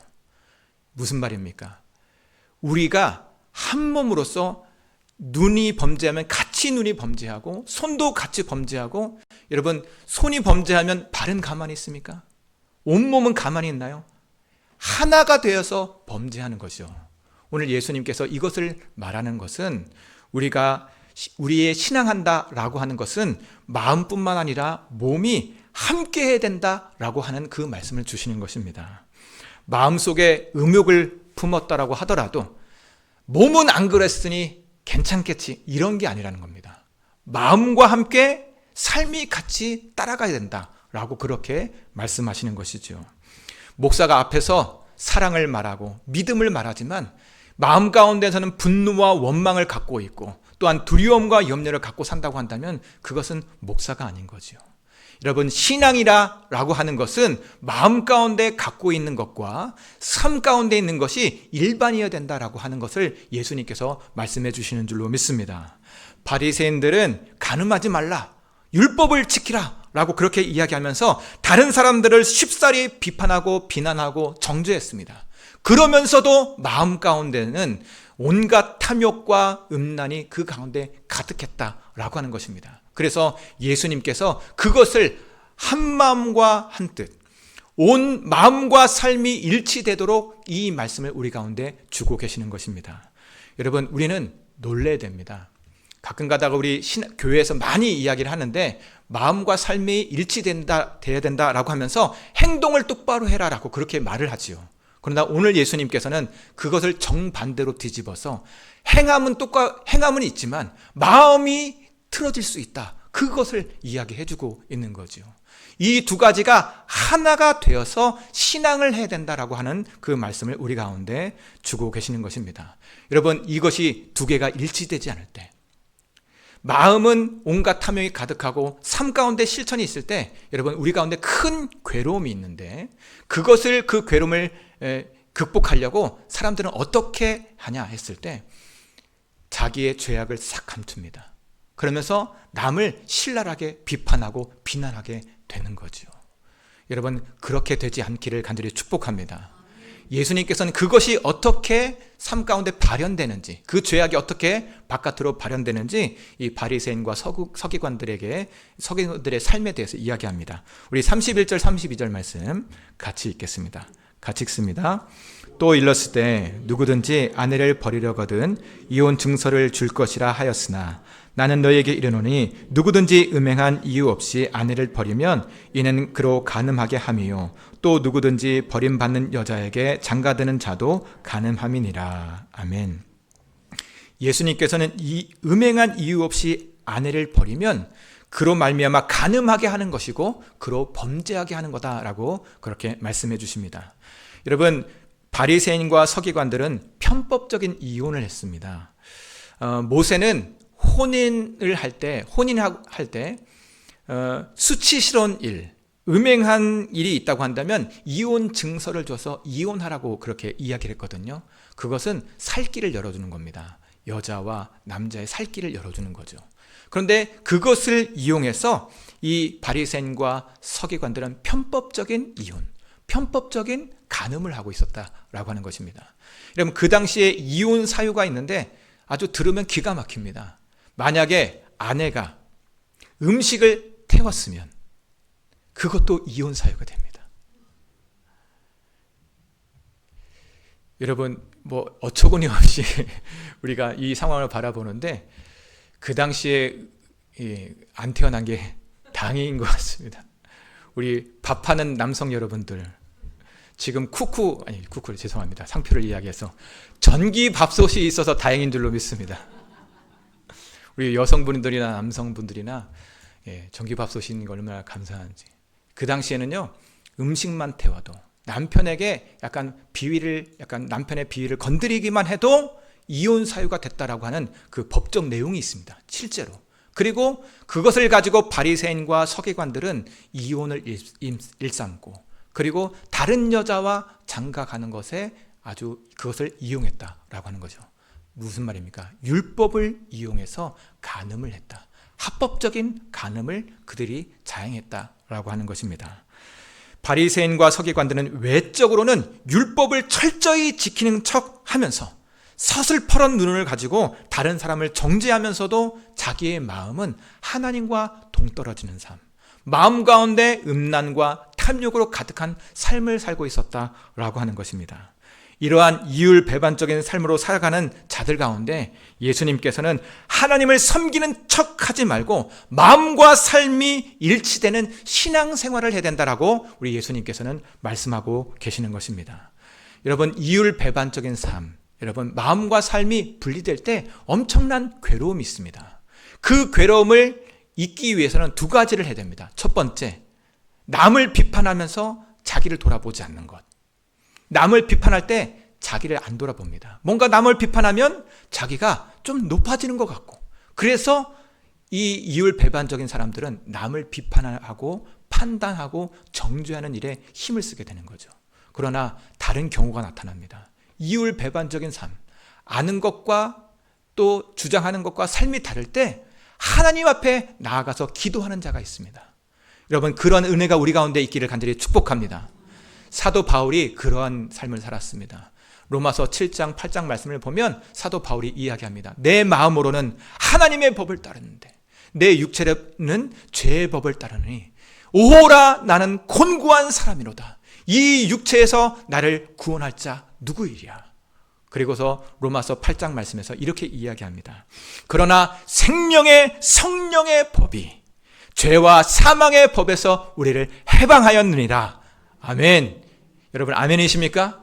무슨 말입니까? 우리가 한 몸으로서 눈이 범죄하면 같이 눈이 범죄하고 손도 같이 범죄하고, 여러분 손이 범죄하면 발은 가만히 있습니까? 온몸은 가만히 있나요? 하나가 되어서 범죄하는 것이죠. 오늘 예수님께서 이것을 말하는 것은 우리가 우리의 신앙한다라고 하는 것은 마음뿐만 아니라 몸이 함께 해야 된다라고 하는 그 말씀을 주시는 것입니다. 마음속에 음욕을 품었다라고 하더라도 몸은 안 그랬으니 괜찮겠지 이런 게 아니라는 겁니다. 마음과 함께 삶이 같이 따라가야 된다라고 그렇게 말씀하시는 것이죠. 목사가 앞에서 사랑을 말하고 믿음을 말하지만 마음 가운데서는 분노와 원망을 갖고 있고 또한 두려움과 염려를 갖고 산다고 한다면 그것은 목사가 아닌 거죠. 여러분, 신앙이라고 하는 것은 마음 가운데 갖고 있는 것과 삶 가운데 있는 것이 일반이어야 된다라고 하는 것을 예수님께서 말씀해 주시는 줄로 믿습니다. 바리새인들은 간음하지 말라, 율법을 지키라 라고 그렇게 이야기하면서 다른 사람들을 쉽사리 비판하고 비난하고 정죄했습니다. 그러면서도 마음 가운데는 온갖 탐욕과 음란이 그 가운데 가득했다라고 하는 것입니다. 그래서 예수님께서 그것을 한 마음과 한 뜻, 온 마음과 삶이 일치되도록 이 말씀을 우리 가운데 주고 계시는 것입니다. 여러분, 우리는 놀라야 됩니다. 가끔 가다가 우리 교회에서 많이 이야기를 하는데 마음과 삶이 일치된다, 돼야 된다라고 하면서 행동을 똑바로 해라라고 그렇게 말을 하지요. 그러나 오늘 예수님께서는 그것을 정반대로 뒤집어서 행함은 있지만 마음이 틀어질 수 있다. 그것을 이야기해주고 있는 거죠. 이 두 가지가 하나가 되어서 신앙을 해야 된다라고 하는 그 말씀을 우리 가운데 주고 계시는 것입니다. 여러분, 이것이 두 개가 일치되지 않을 때, 마음은 온갖 탐욕이 가득하고 삶 가운데 실천이 있을 때 여러분, 우리 가운데 큰 괴로움이 있는데 그 괴로움을 극복하려고 사람들은 어떻게 하냐 했을 때 자기의 죄악을 싹 감춥니다. 그러면서 남을 신랄하게 비판하고 비난하게 되는 거죠. 여러분, 그렇게 되지 않기를 간절히 축복합니다. 예수님께서는 그것이 어떻게 삶 가운데 발현되는지, 그 죄악이 어떻게 바깥으로 발현되는지 이 바리새인과 서기관들의 삶에 대해서 이야기합니다. 우리 31절 32절 말씀 같이 읽겠습니다. 같이 읽습니다. 또 일렀을 때 누구든지 아내를 버리려거든 이혼 증서를 줄 것이라 하였으나 나는 너에게 이르노니 누구든지 음행한 이유 없이 아내를 버리면 이는 그로 간음하게 함이요 또 누구든지 버림받는 여자에게 장가드는 자도 간음함이니라. 아멘. 예수님께서는 이 음행한 이유 없이 아내를 버리면 그로 말미암아 간음하게 하는 것이고 그로 범죄하게 하는 거다라고 그렇게 말씀해 주십니다. 여러분, 바리새인과 서기관들은 편법적인 이혼을 했습니다. 모세는 혼인할 때 수치스러운 일, 음행한 일이 있다고 한다면 이혼 증서를 줘서 이혼하라고 그렇게 이야기를 했거든요. 그것은 살 길을 열어주는 겁니다. 여자와 남자의 살 길을 열어주는 거죠. 그런데 그것을 이용해서 이 바리새인과 서기관들은 편법적인 이혼, 편법적인 간음을 하고 있었다라고 하는 것입니다. 여러분, 그 당시에 이혼 사유가 있는데 아주 들으면 기가 막힙니다. 만약에 아내가 음식을 태웠으면 그것도 이혼 사유가 됩니다. 여러분, 뭐 어처구니 없이 우리가 이 상황을 바라보는데 그 당시에 안 태어난 게 다행인 것 같습니다. 우리 밥하는 남성 여러분들, 지금 쿠쿠를 죄송합니다. 상표를 이야기해서 전기밥솥이 있어서 다행인 줄로 믿습니다. 우리 여성분들이나 남성분들이나 전기밥솥이 있는 게 얼마나 감사한지. 그 당시에는요, 음식만 태워도 남편에게 약간 남편의 비위를 건드리기만 해도 이혼 사유가 됐다라고 하는 그 법적 내용이 있습니다. 실제로. 그리고 그것을 가지고 바리새인과 서기관들은 이혼을 일삼고, 그리고 다른 여자와 장가가는 것에 아주 그것을 이용했다라고 하는 거죠. 무슨 말입니까? 율법을 이용해서 간음을 했다. 합법적인 간음을 그들이 자행했다라고 하는 것입니다. 바리새인과 서기관들은 외적으로는 율법을 철저히 지키는 척 하면서 서슬퍼런 눈을 가지고 다른 사람을 정죄하면서도 자기의 마음은 하나님과 동떨어지는 삶, 마음 가운데 음란과 탐욕으로 가득한 삶을 살고 있었다라고 하는 것입니다. 이러한 이율배반적인 삶으로 살아가는 자들 가운데 예수님께서는 하나님을 섬기는 척하지 말고 마음과 삶이 일치되는 신앙생활을 해야 된다라고 우리 예수님께서는 말씀하고 계시는 것입니다. 여러분, 이율배반적인 삶, 여러분, 마음과 삶이 분리될 때 엄청난 괴로움이 있습니다. 그 괴로움을 잊기 위해서는 두 가지를 해야 됩니다. 첫 번째, 남을 비판하면서 자기를 돌아보지 않는 것. 남을 비판할 때 자기를 안 돌아봅니다. 뭔가 남을 비판하면 자기가 좀 높아지는 것 같고, 그래서 이 이율배반적인 사람들은 남을 비판하고 판단하고 정죄하는 일에 힘을 쓰게 되는 거죠. 그러나 다른 경우가 나타납니다. 이율배반적인 삶, 아는 것과 또 주장하는 것과 삶이 다를 때 하나님 앞에 나아가서 기도하는 자가 있습니다. 여러분, 그런 은혜가 우리 가운데 있기를 간절히 축복합니다. 사도 바울이 그러한 삶을 살았습니다. 로마서 7장 8장 말씀을 보면 사도 바울이 이야기합니다. 내 마음으로는 하나님의 법을 따르는데 내 육체로는 죄의 법을 따르니 오호라, 나는 곤고한 사람이로다. 이 육체에서 나를 구원할 자 누구이랴. 그리고서 로마서 8장 말씀에서 이렇게 이야기합니다. 그러나 생명의 성령의 법이 죄와 사망의 법에서 우리를 해방하였느니라. 아멘. 여러분, 아멘이십니까?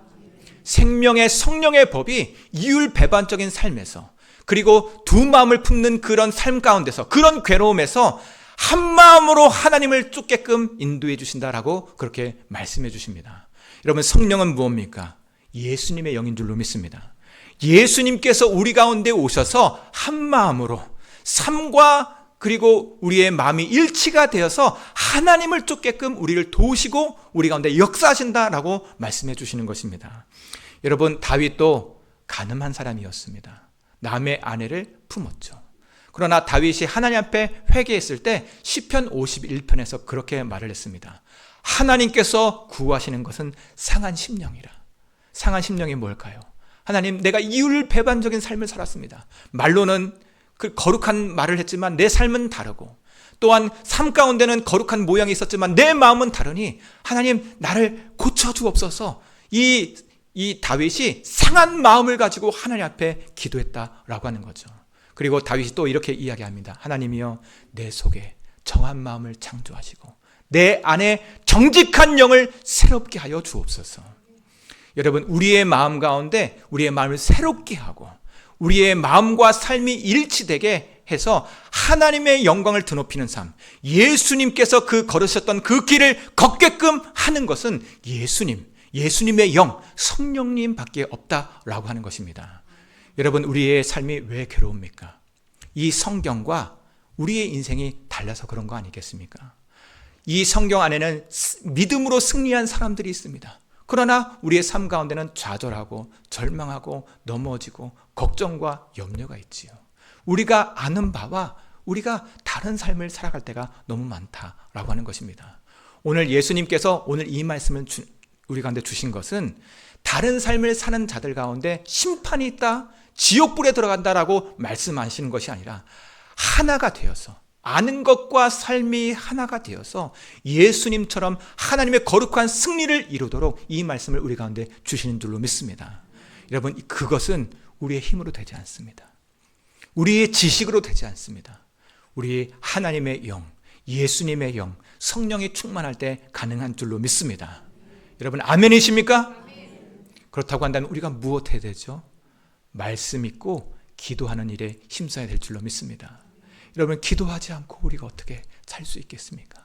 생명의 성령의 법이 이율배반적인 삶에서, 그리고 두 마음을 품는 그런 삶 가운데서, 그런 괴로움에서 한 마음으로 하나님을 쫓게끔 인도해 주신다라고 그렇게 말씀해 주십니다. 여러분, 성령은 무엇입니까? 예수님의 영인 줄로 믿습니다. 예수님께서 우리 가운데 오셔서 한 마음으로 삶과 그리고 우리의 마음이 일치가 되어서 하나님을 쫓게끔 우리를 도우시고 우리 가운데 역사하신다라고 말씀해 주시는 것입니다. 여러분, 다윗도 가늠한 사람이었습니다. 남의 아내를 품었죠. 그러나 다윗이 하나님 앞에 회개했을 때 시편 51편에서 그렇게 말을 했습니다. 하나님께서 구하시는 것은 상한 심령이라. 상한 심령이 뭘까요? 하나님, 내가 이율배반적인 삶을 살았습니다. 말로는 그 거룩한 말을 했지만 내 삶은 다르고, 또한 삶 가운데는 거룩한 모양이 있었지만 내 마음은 다르니 하나님, 나를 고쳐주옵소서. 이 다윗이 상한 마음을 가지고 하나님 앞에 기도했다라고 하는 거죠. 그리고 다윗이 또 이렇게 이야기합니다. 하나님이여, 내 속에 정한 마음을 창조하시고 내 안에 정직한 영을 새롭게 하여 주옵소서. 여러분, 우리의 마음 가운데 우리의 마음을 새롭게 하고 우리의 마음과 삶이 일치되게 해서 하나님의 영광을 드높이는 삶, 예수님께서 걸으셨던 그 길을 걷게끔 하는 것은 예수님의 영, 성령님 밖에 없다라고 하는 것입니다. 여러분, 우리의 삶이 왜 괴로웁니까? 이 성경과 우리의 인생이 달라서 그런 거 아니겠습니까? 이 성경 안에는 믿음으로 승리한 사람들이 있습니다. 그러나 우리의 삶 가운데는 좌절하고 절망하고 넘어지고 걱정과 염려가 있지요. 우리가 아는 바와 우리가 다른 삶을 살아갈 때가 너무 많다라고 하는 것입니다. 오늘 예수님께서 오늘 이 말씀을 우리 가운데 주신 것은 다른 삶을 사는 자들 가운데 심판이 있다, 지옥불에 들어간다라고 말씀하시는 것이 아니라 하나가 되어서 아는 것과 삶이 하나가 되어서 예수님처럼 하나님의 거룩한 승리를 이루도록 이 말씀을 우리 가운데 주시는 줄로 믿습니다. 여러분, 그것은 우리의 힘으로 되지 않습니다. 우리의 지식으로 되지 않습니다. 우리 하나님의 영, 예수님의 영, 성령이 충만할 때 가능한 줄로 믿습니다. 여러분, 아멘이십니까? 그렇다고 한다면 우리가 무엇 해야 되죠? 말씀 있고 기도하는 일에 힘써야 될 줄로 믿습니다. 여러분, 기도하지 않고 우리가 어떻게 살 수 있겠습니까?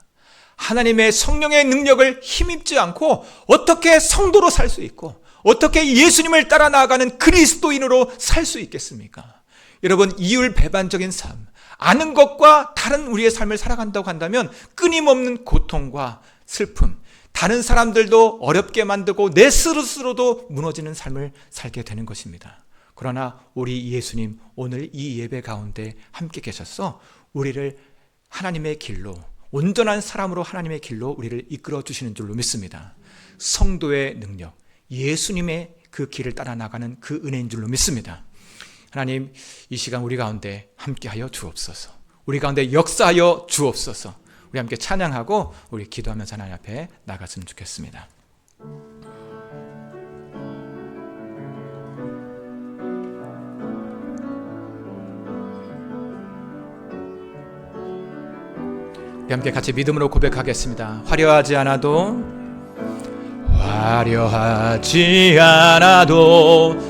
하나님의 성령의 능력을 힘입지 않고 어떻게 성도로 살 수 있고 어떻게 예수님을 따라 나아가는 그리스도인으로 살 수 있겠습니까? 여러분, 이율배반적인 삶, 아는 것과 다른 우리의 삶을 살아간다고 한다면 끊임없는 고통과 슬픔, 다른 사람들도 어렵게 만들고 내 스스로도 무너지는 삶을 살게 되는 것입니다. 그러나 우리 예수님 오늘 이 예배 가운데 함께 계셔서 우리를 하나님의 길로, 온전한 사람으로 하나님의 길로 우리를 이끌어 주시는 줄로 믿습니다. 성도의 능력, 예수님의 그 길을 따라 나가는 그 은혜인 줄로 믿습니다. 하나님, 이 시간 우리 가운데 함께하여 주옵소서. 우리 가운데 역사하여 주옵소서. 우리 함께 찬양하고 우리 기도하면서 하나님 앞에 나갔으면 좋겠습니다. 우리 함께 같이 믿음으로 고백하겠습니다. 화려하지 않아도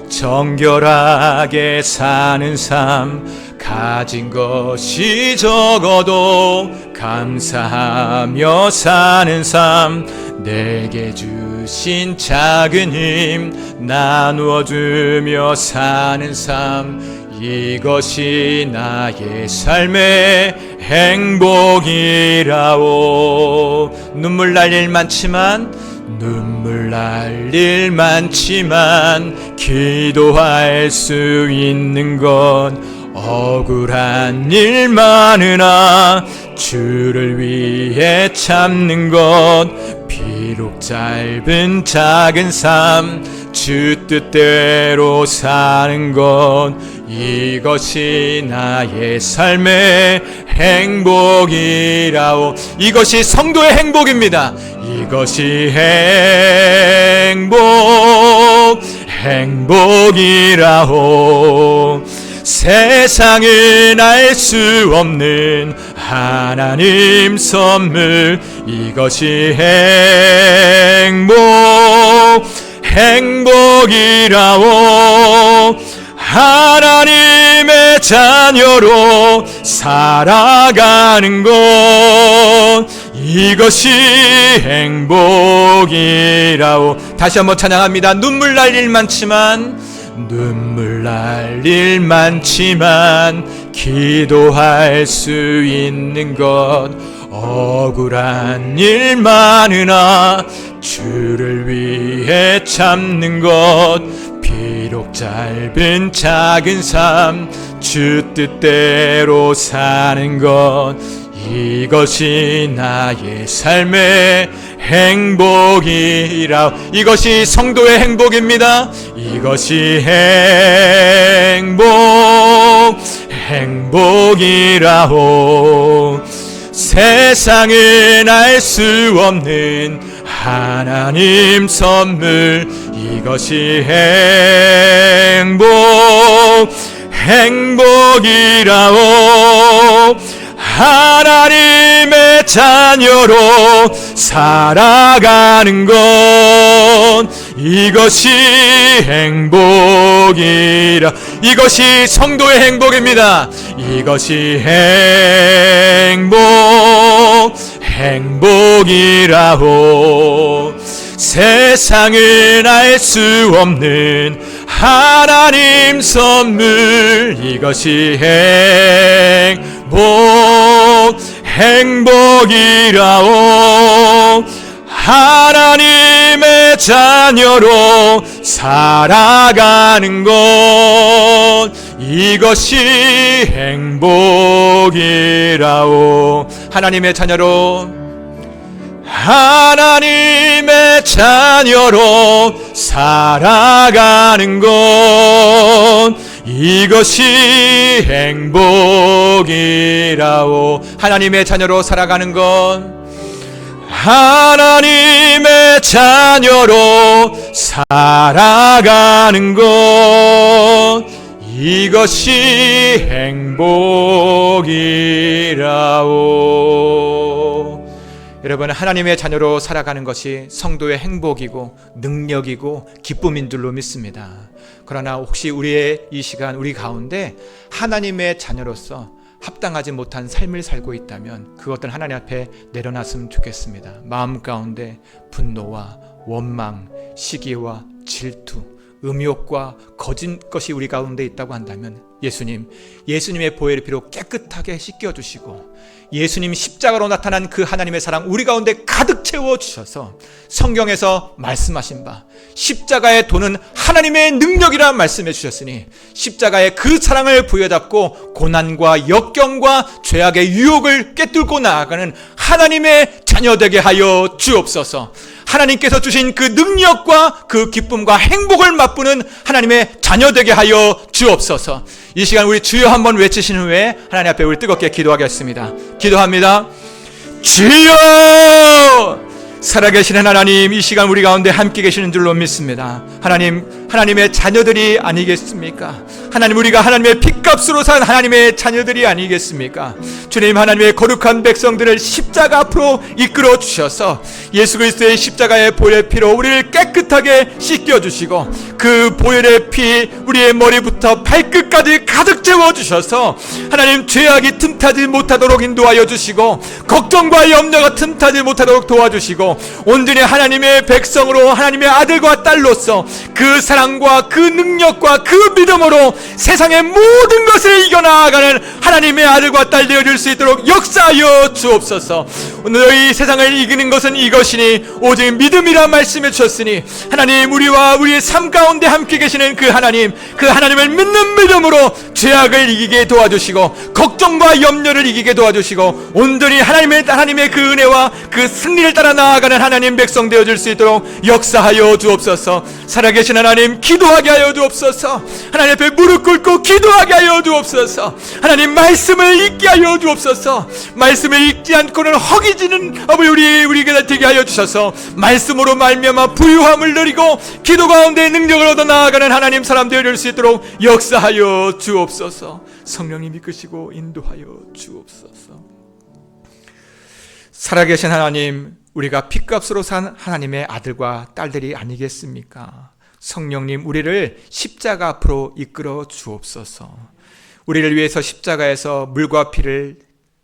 정결하게 사는 삶, 가진 것이 적어도 감사하며 사는 삶, 내게 주신 작은 힘 나누어 주며 사는 삶, 이것이 나의 삶의 행복이라오. 눈물 날 일 많지만 기도할 수 있는 건 억울한 일 많으나 주를 위해 참는 것, 비록 짧은 작은 삶 주 뜻대로 사는 것, 이것이 나의 삶의 행복이라오. 이것이 성도의 행복입니다. 이것이 행복이라오. 세상은 알 수 없는 하나님 선물, 이것이 행복이라오. 하나님의 자녀로 살아가는 것, 이것이 행복이라오. 다시 한번 찬양합니다. 눈물 날 일 많지만 기도할 수 있는 것, 억울한 일 많으나 주를 위해 참는 것, 비록 짧은 작은 삶 주 뜻대로 사는 것, 이것이 나의 삶의 행복이라. 이것이 성도의 행복입니다. 이것이 행복이라오. 세상은 알 수 없는 하나님 선물, 이것이 행복이라오. 하나님의 자녀로 살아가는 것, 이것이 행복이라. 이것이 성도의 행복입니다. 이것이 행복이라오. 세상은 알 수 없는 하나님 선물, 이것이 행복이라오. 하나님의 자녀로 살아가는 것, 이것이 행복이라오. 하나님의 자녀로, 하나님의 자녀로 살아가는 것, 이것이 행복이라오. 하나님의 자녀로 살아가는 것, 하나님의 자녀로 살아가는 것, 이것이 행복이라오. 여러분, 하나님의 자녀로 살아가는 것이 성도의 행복이고 능력이고 기쁨인 줄로 믿습니다. 그러나 혹시 우리의 이 시간 우리 가운데 하나님의 자녀로서 합당하지 못한 삶을 살고 있다면 그것들 하나님 앞에 내려놨으면 좋겠습니다. 마음 가운데 분노와 원망, 시기와 질투, 음욕과 거짓 것이 우리 가운데 있다고 한다면 예수님의 보혈의 피로 깨끗하게 씻겨주시고 예수님 십자가로 나타난 그 하나님의 사랑 우리 가운데 가득 채워주셔서 성경에서 말씀하신 바 십자가의 도는 하나님의 능력이라 말씀해 주셨으니 십자가의 그 사랑을 부여잡고 고난과 역경과 죄악의 유혹을 꿰뚫고 나아가는 하나님의 자녀되게 하여 주옵소서. 하나님께서 주신 그 능력과 그 기쁨과 행복을 맛보는 하나님의 자녀되게 하여 주옵소서. 이 시간 우리 주여 한번 외치신 후에 하나님 앞에 우리 뜨겁게 기도하겠습니다. 기도합니다. 주여! 살아계시는 하나님, 이 시간 우리 가운데 함께 계시는 줄로 믿습니다. 하나님의 자녀들이 아니겠습니까? 하나님, 우리가 하나님의 핏값으로 산 하나님의 자녀들이 아니겠습니까? 주님, 하나님의 거룩한 백성들을 십자가 앞으로 이끌어 주셔서 예수 그리스도의 십자가의 보혈의 피로 우리를 깨끗하게 씻겨주시고 그 보혈의 피 우리의 머리부터 발끝까지 가득 채워주셔서 하나님, 죄악이 틈타지 못하도록 인도하여 주시고 걱정과 염려가 틈타지 못하도록 도와주시고 온전히 하나님의 백성으로 하나님의 아들과 딸로서 그 사랑과 그 능력과 그 믿음으로 세상의 모든 것을 이겨나가는 하나님의 아들과 딸 되어줄 수 있도록 역사하여 주옵소서. 오늘 이 세상을 이기는 것은 이것이니 오직 믿음이라 말씀해 주셨으니 하나님, 우리와 우리의 삶 가운데 함께 계시는 그 하나님을 믿는 믿음으로 죄악을 이기게 도와주시고 걱정과 염려를 이기게 도와주시고 온전히 하나님의 그 은혜와 그 승리를 따라 나아가는 하나님 백성 되어줄 수 있도록 역사하여 주옵소서. 살아계신 하나님, 기도하게 하여 주옵소서. 하나님 앞에 무릎 꿇고 기도하게 하여 주옵소서. 하나님, 말씀을 읽게 하여 주옵소서. 말씀을 읽지 않고는 허기지는 우리에게 되게 하여 주셔서 말씀으로 말미암아 부유함을 누리고 기도 가운데 능력을 얻어 나아가는 하나님 사람 되어줄 수 있도록 역사하여 주옵소서. 성령님 이끄시고 인도하여 주옵소서. 살아계신 하나님, 우리가 핏값으로 산 하나님의 아들과 딸들이 아니겠습니까? 성령님, 우리를 십자가 앞으로 이끌어 주옵소서. 우리를 위해서 십자가에서 물과 피를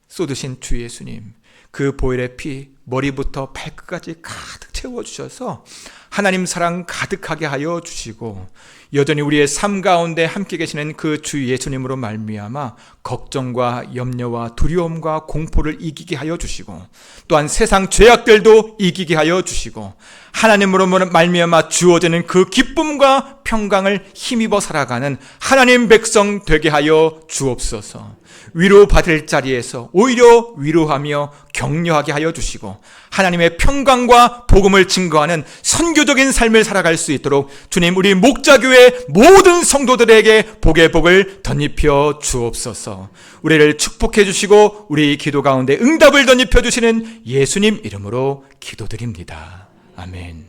쏟으신 주 예수님, 그 보혈의 피 머리부터 발끝까지 가득 채워주셔서 하나님 사랑 가득하게 하여 주시고 여전히 우리의 삶 가운데 함께 계시는 그 주 예수님으로 말미암아 걱정과 염려와 두려움과 공포를 이기게 하여 주시고 또한 세상 죄악들도 이기게 하여 주시고 하나님으로 말미암아 주어지는 그 기쁨과 평강을 힘입어 살아가는 하나님 백성 되게 하여 주옵소서. 위로받을 자리에서 오히려 위로하며 격려하게 하여 주시고 하나님의 평강과 복음을 증거하는 선교적인 삶을 살아갈 수 있도록 주님, 우리 목자교회 모든 성도들에게 복의 복을 덧입혀 주옵소서. 우리를 축복해 주시고 우리 기도 가운데 응답을 덧입혀 주시는 예수님 이름으로 기도드립니다. 아멘.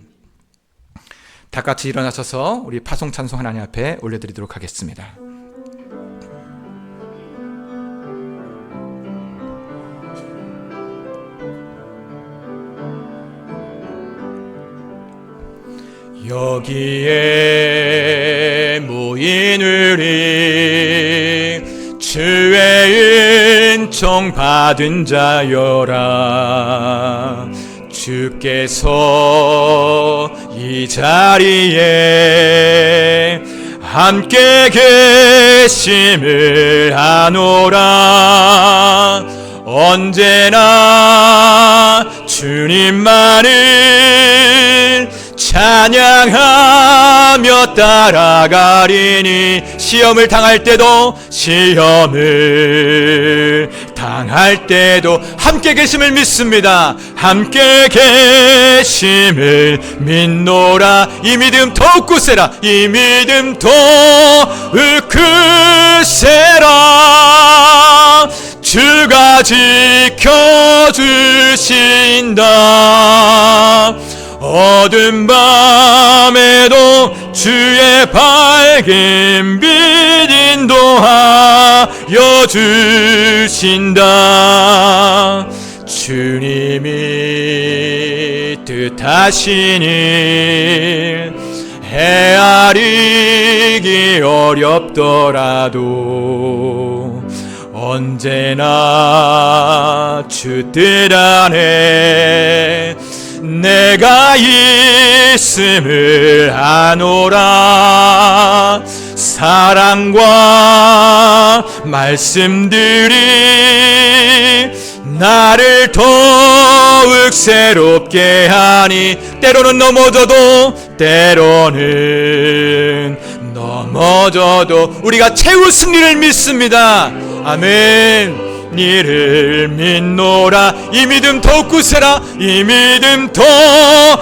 다 같이 일어나셔서 우리 파송 찬송 하나님 앞에 올려드리도록 하겠습니다. 여기에 모인 우리 주의 은총 받은 자여라. 주께서 이 자리에 함께 계심을 아노라. 언제나 주님만을 찬양하며 따라가리니 시험을 당할 때도 함께 계심을 믿습니다. 함께 계심을 믿노라. 이 믿음 더욱 굳세라. 이 믿음 더욱 굳세라. 주가 지켜주신다. 어두운 밤에도 주의 밝은 빛 인도하여 주신다. 주님이 뜻하신 일 헤아리기 어렵더라도 언제나 주 뜻 안에 내가 있음을 아노라. 사랑과 말씀들이 나를 더욱 새롭게 하니 때로는 넘어져도 우리가 최후 승리를 믿습니다. 아멘. 니를 믿노라. 이 믿음 더욱 굳세라. 이 믿음 더욱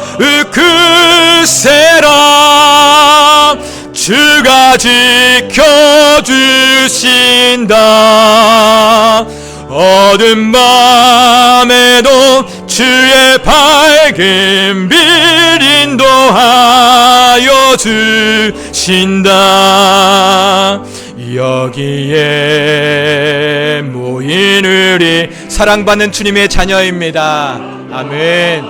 굳세라. 주가 지켜주신다. 어두운 밤에도 주의 밝은 빛 인도하여 주신다. 여기에 모인 우리 사랑받는 주님의 자녀입니다. 아멘.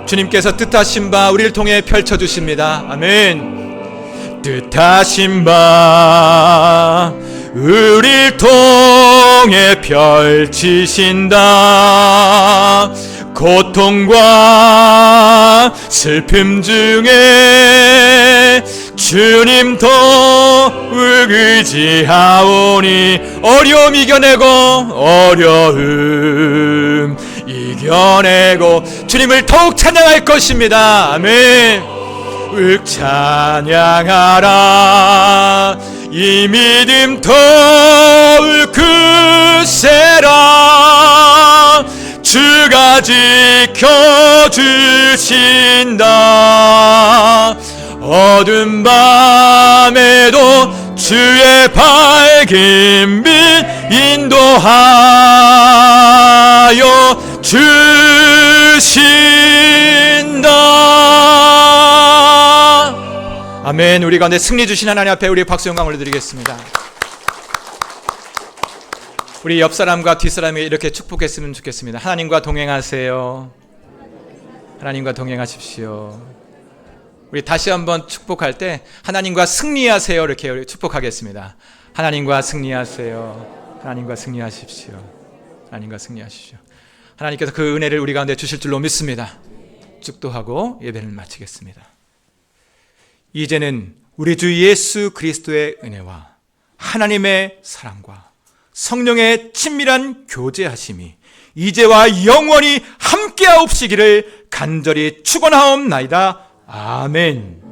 주님께서 뜻하신 바 우리를 통해 펼쳐주십니다. 아멘. 뜻하신 바 우리를 통해 펼치신다. 고통과 슬픔 중에 주님 더욱 의지하오니 어려움 이겨내고 주님을 더욱 찬양할 것입니다. 아멘. 찬양하라. 이 믿음 더욱 굳세라. 주가 지켜주신다. 어두운 밤에도 주의 밝은 빛 인도하여 주신다. 아멘. 우리 가운데 승리 주신 하나님 앞에 우리 박수 영광을 올려드리겠습니다. 우리 옆 사람과 뒷 사람에게 이렇게 축복했으면 좋겠습니다. 하나님과 동행하세요. 하나님과 동행하십시오. 우리 다시 한번 축복할 때 하나님과 승리하세요 이렇게 우리 축복하겠습니다. 하나님과 승리하세요. 하나님과 승리하십시오. 하나님과 승리하십시오. 하나님께서 그 은혜를 우리 가운데 주실 줄로 믿습니다. 축도하고 예배를 마치겠습니다. 이제는 우리 주 예수 그리스도의 은혜와 하나님의 사랑과 성령의 친밀한 교제하심이 이제와 영원히 함께하옵시기를 간절히 축원하옵나이다. 아멘.